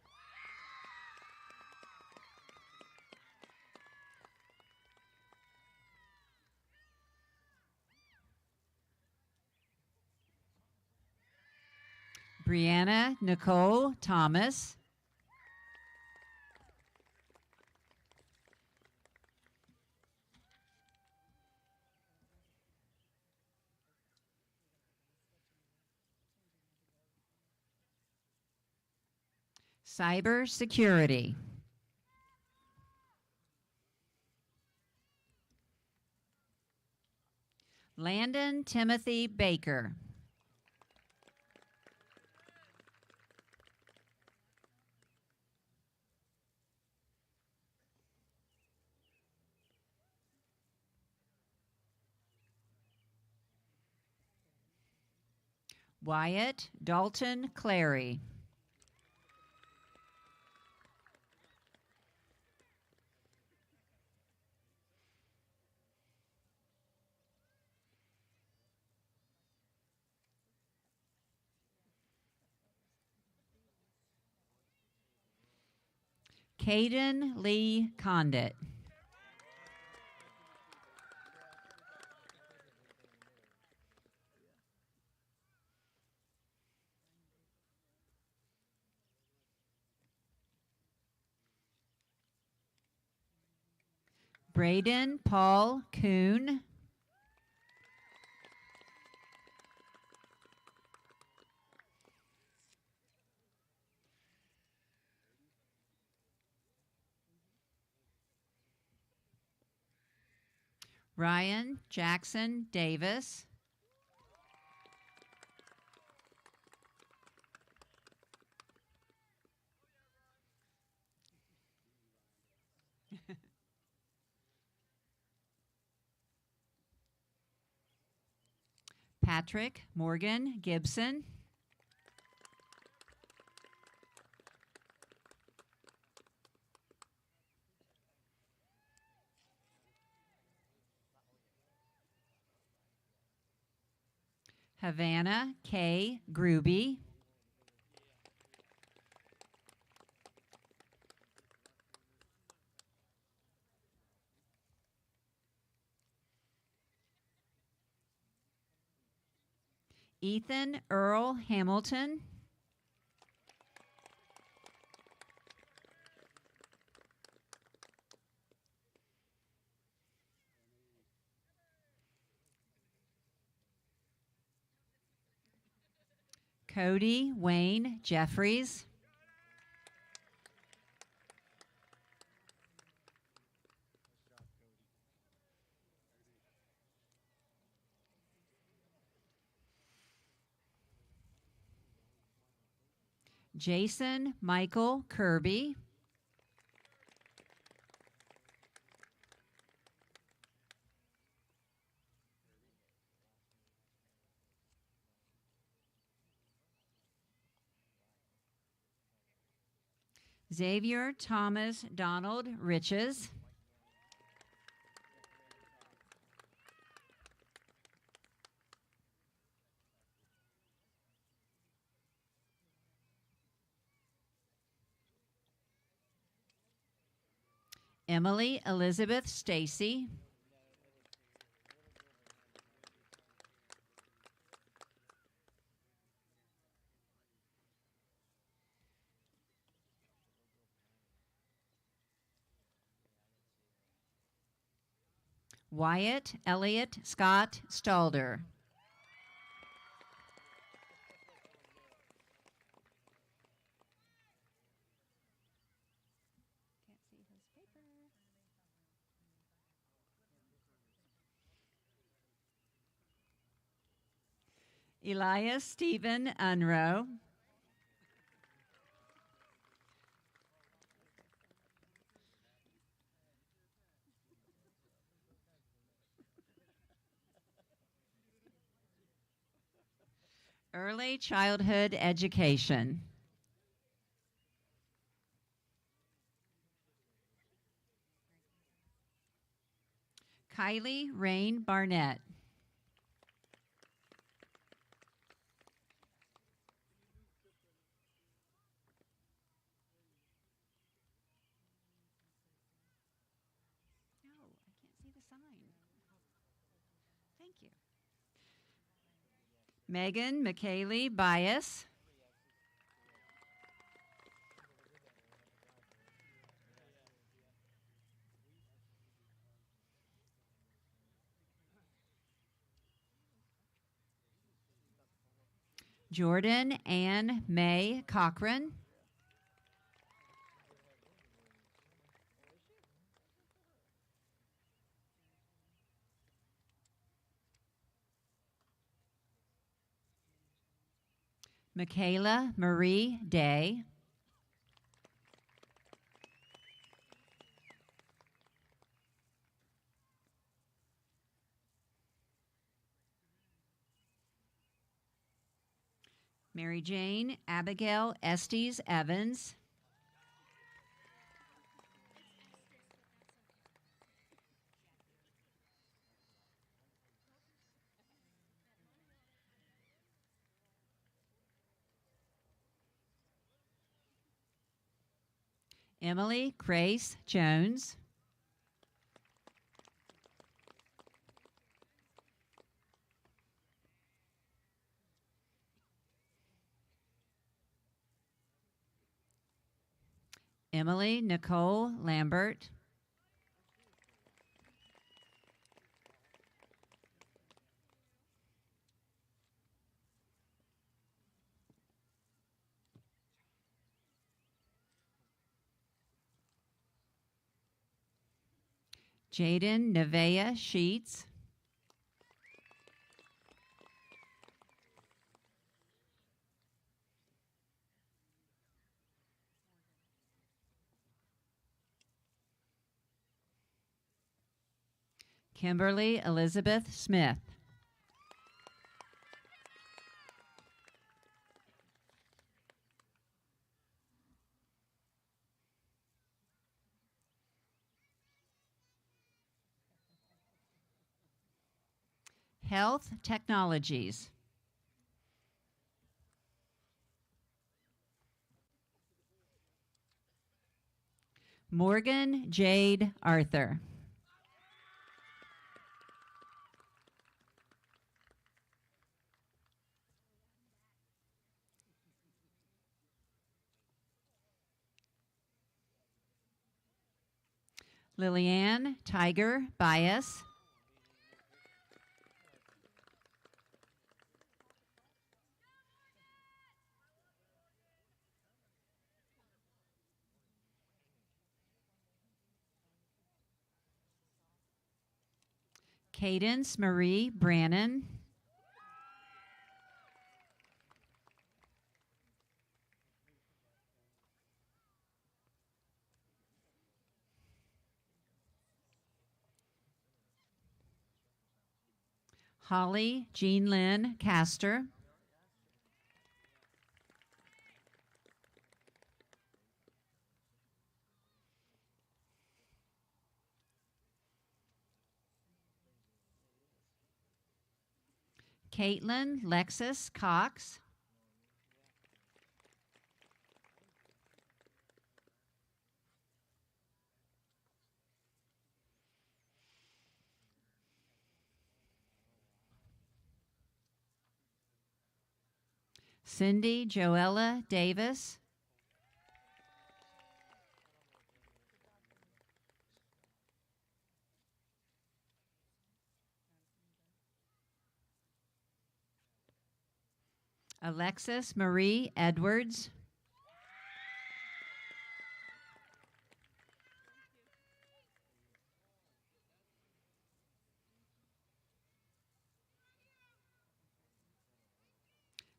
Brianna Nicole Thomas. Cyber Security. Landon Timothy Baker. Wyatt Dalton Clary. Caden Lee Condit. Braden Paul Kuhn. Ryan Jackson Davis. Patrick Morgan Gibson. Havana K. Gruby. Ethan Earl Hamilton. Cody Wayne Jeffries. Jason Michael Kirby. Xavier Thomas Donald Riches. Emily Elizabeth Stacy. Wyatt Elliott Scott Stalder. Elias Stephen Unrow. Early childhood education. Kylie Rain Barnett. No, I can't see the sign. Thank you. Megan McKaylee Bias. Jordan Ann May Cochran. Michaela Marie Day. Mary Jane Abigail Estes Evans. Emily Grace Jones. Emily Nicole Lambert. Jaden Nevea Sheets. Kimberly Elizabeth Smith. Health Technologies. Morgan Jade Arthur. Lillian Tiger Bias. Cadence Marie Brannon. Holly Jean Lynn Castor. Caitlin Lexus Cox. Cindy Joella Davis. Alexis Marie Edwards.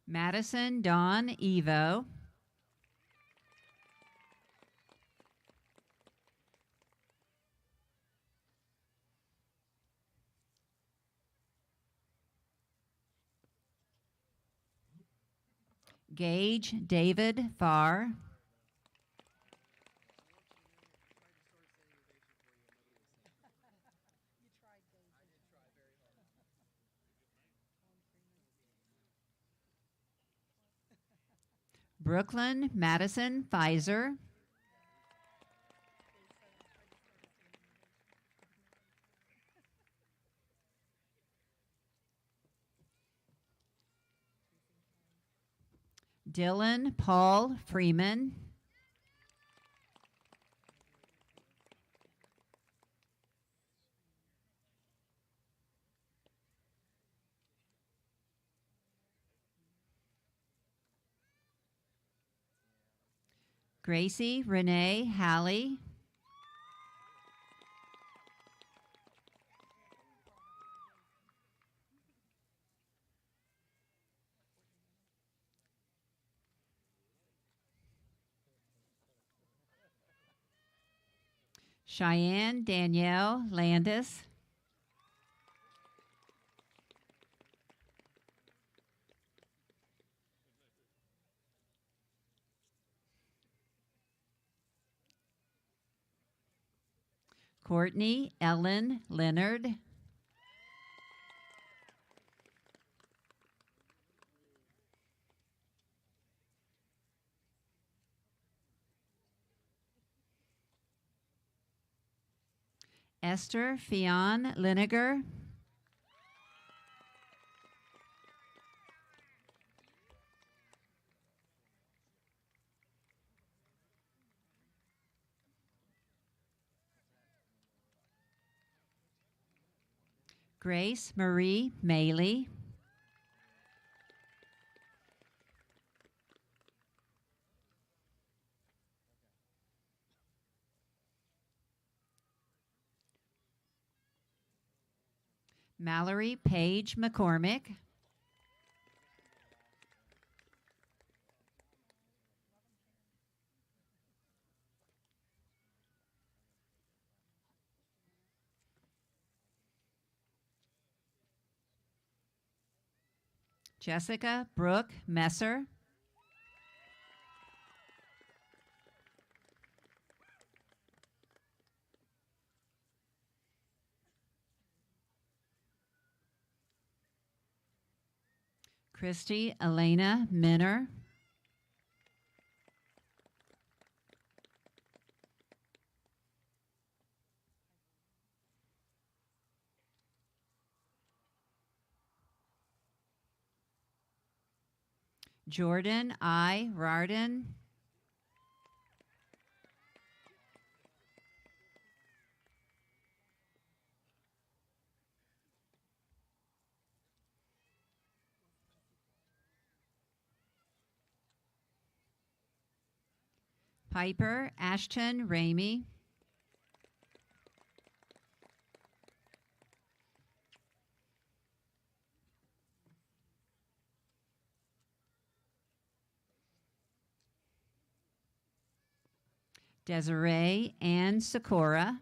Madison Dawn Evo. Gage David Farr. Brooklyn Madison Pfizer. Dylan Paul Freeman. Gracie Renee Halley. Cheyenne Danielle Landis. Courtney Ellen Leonard. Esther Fionn Liniger. Grace Marie Maley. Mallory Page McCormick. Jessica Brooke Messer. Christy Elena Minner. Jordan I. Rarden. Piper Ashton Ramey. Desiree Ann Sikora.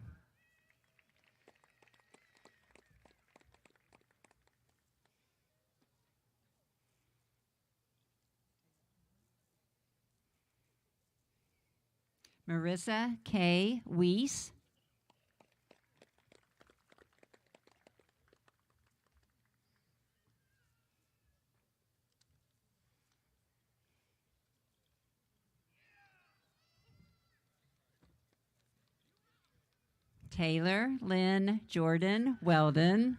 Marissa K. Weiss. Taylor Lynn Jordan Weldon.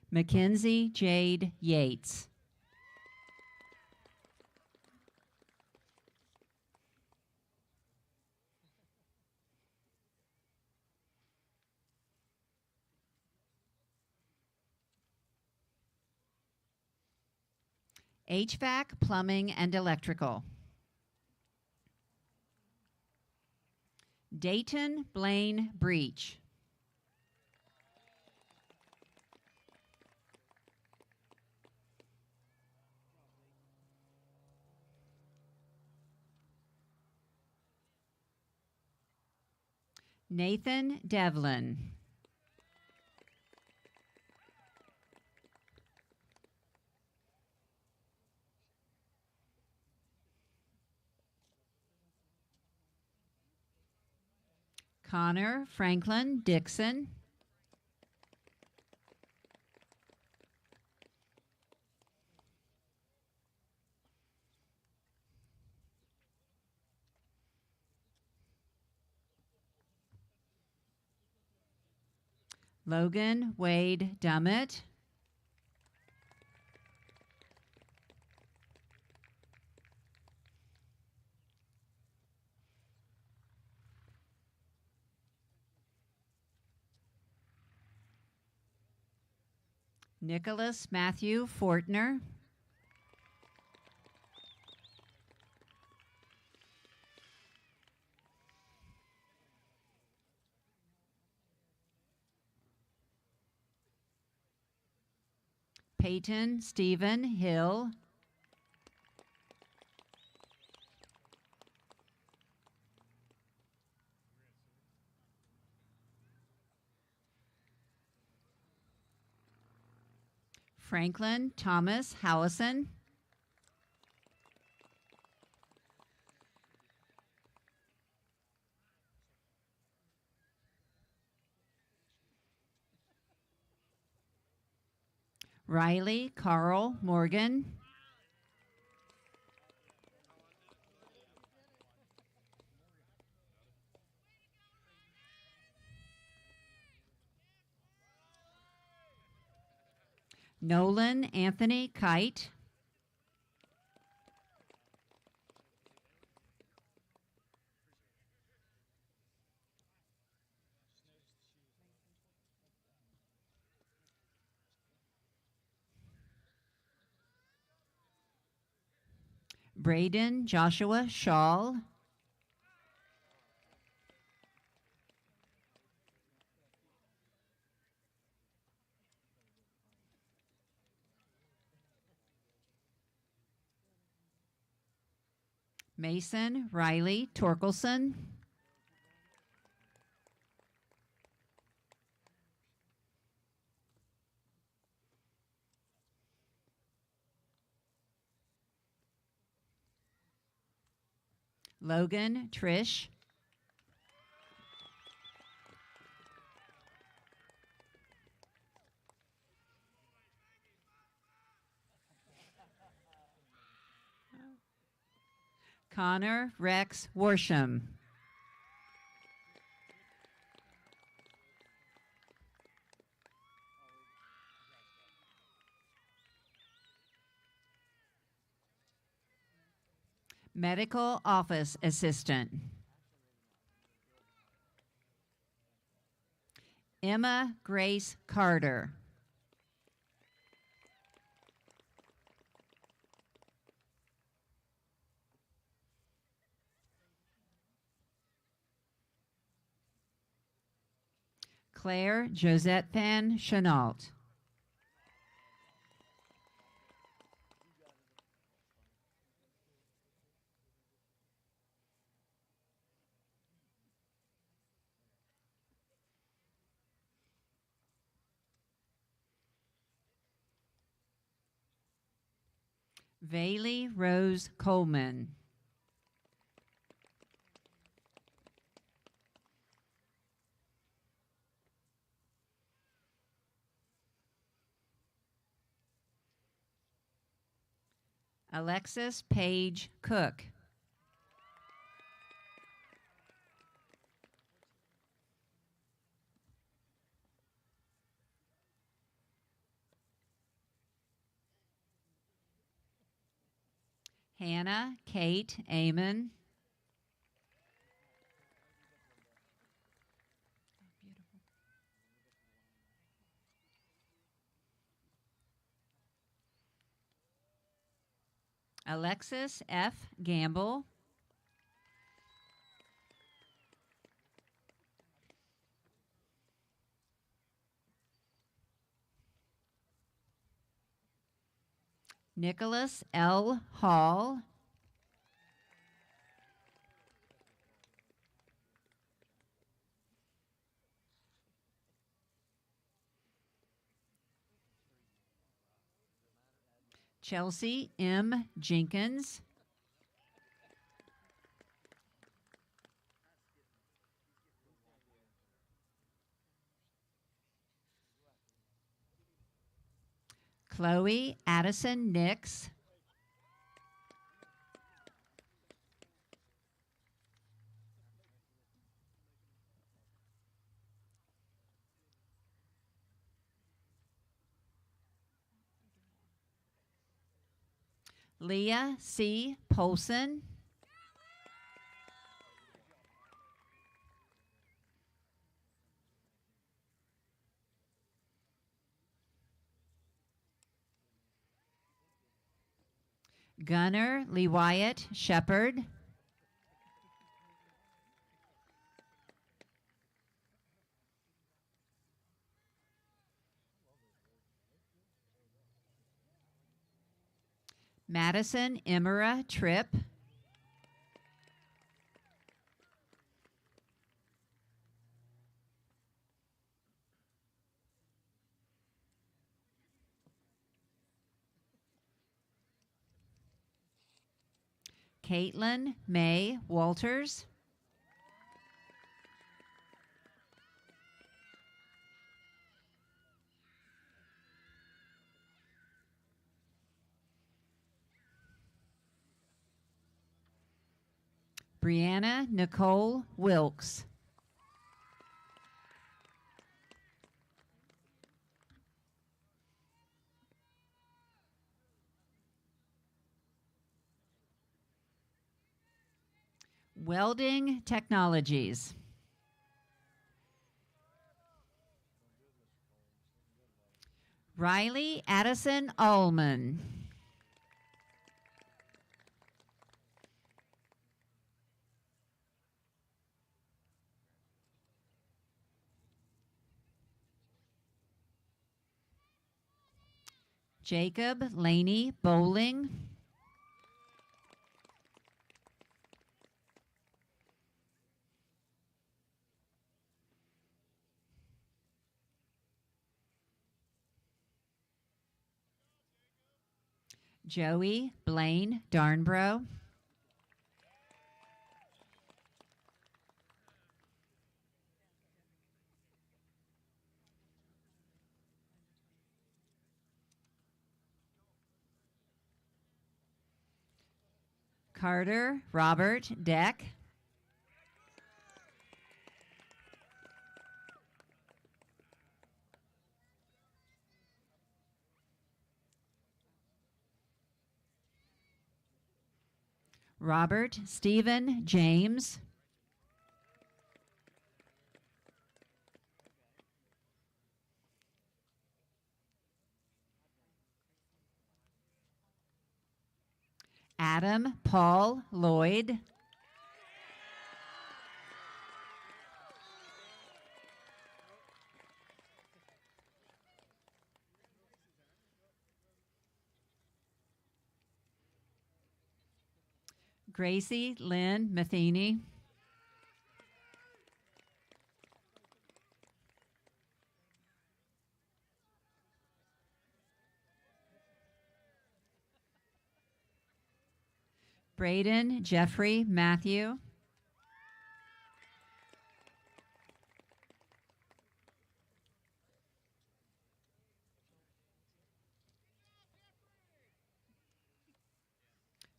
Mackenzie Jade Yates. HVAC, Plumbing, and Electrical. Dayton Blaine Breach. Nathan Devlin. Connor Franklin Dixon. Logan Wade Dummett. Nicholas Matthew Fortner. Peyton Stephen Hill. Franklin Thomas Howison. Riley Carl Morgan. Nolan Anthony Kite. Braden Joshua Shaw. Mason Riley Torkelson. Logan Trish. Connor Rex Worsham. Medical Office Assistant. Emma Grace Carter. Claire Josette Van Chenault. Vaylee Rose Coleman. Alexis Page Cook. Hannah Kate Amon. Alexis F. Gamble. Nicholas L. Hall. Chelsea M. Jenkins. Chloe Addison Nix. Leah C. Polson. Gunnar Lee Wyatt Shepard. Madison Emera Tripp. Caitlin May Walters. Brianna Nicole Wilkes. Welding Technologies. Riley Addison Allman. Jacob Laney Bowling. Joey Blaine Darnbro. Carter Robert Deck. Robert Stephen James. Adam Paul Lloyd. Gracie Lynn Matheny. Braden Jeffrey Matthew.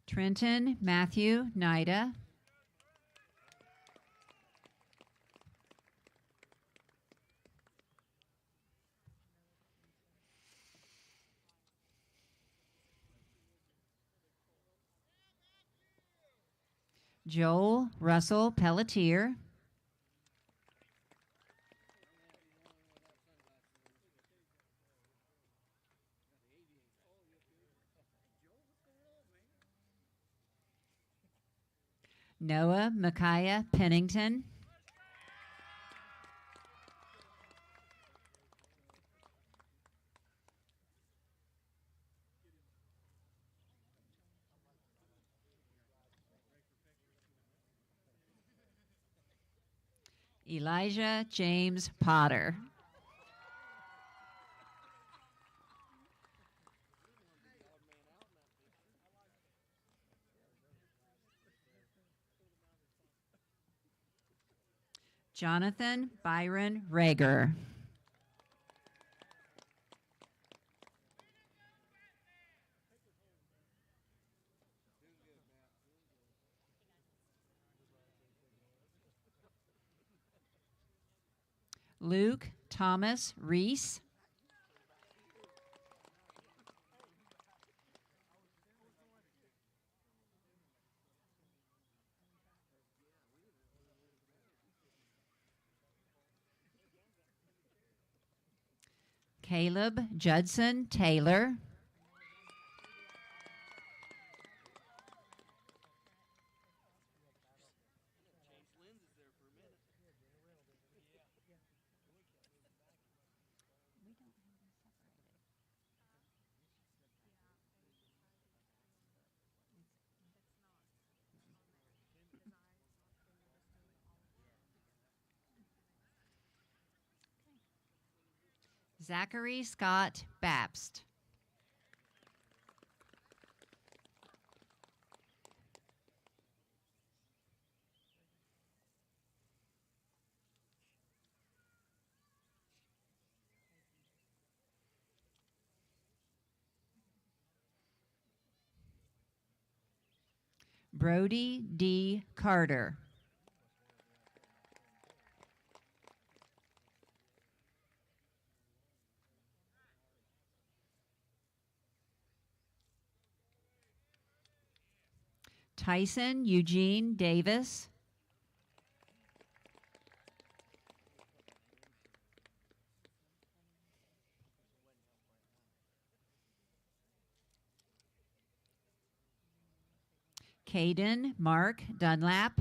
Trenton Matthew Nida. Joel Russell Pelletier. Noah Micaiah Pennington. Elijah James Potter. Jonathan Byron Rager. Luke Thomas Reese. Caleb Judson Taylor. Zachary Scott Babst. Brody D. Carter. Tyson Eugene Davis. Caden Mark Dunlap.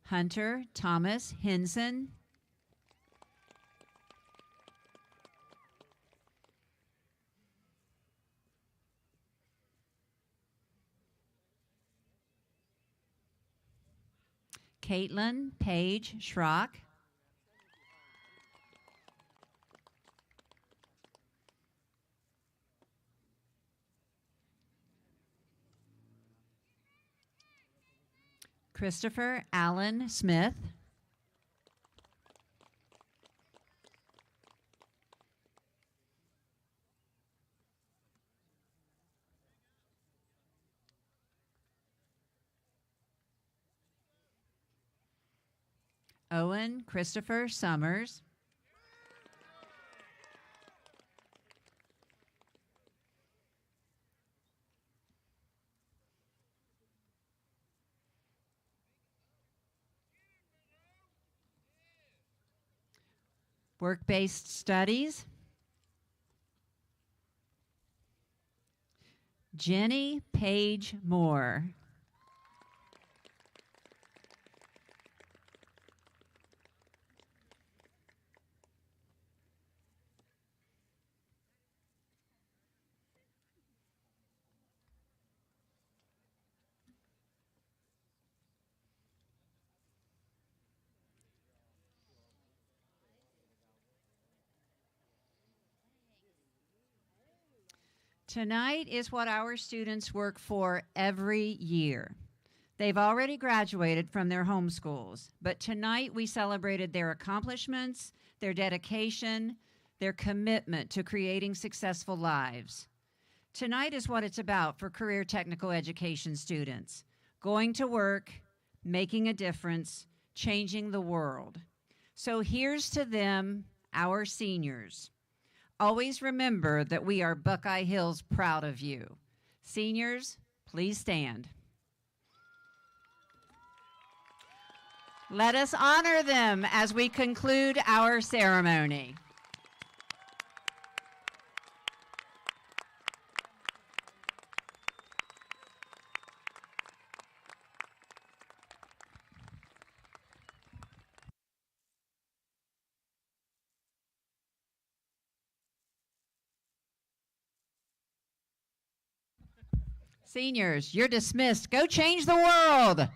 Hunter Thomas Hinson. Caitlin Paige Schrock. Christopher Allen Smith. Owen Christopher Summers. Work-based studies. Jenny Page Moore. Tonight is what our students work for every year. They've already graduated from their home schools, but tonight we celebrated their accomplishments, their dedication, their commitment to creating successful lives. Tonight is what it's about for career technical education students: going to work, making a difference, changing the world. So here's to them, our seniors. Always remember that we are Buckeye Hills proud of you. Seniors, please stand. Let us honor them as we conclude our ceremony. Seniors, you're dismissed. Go change the world.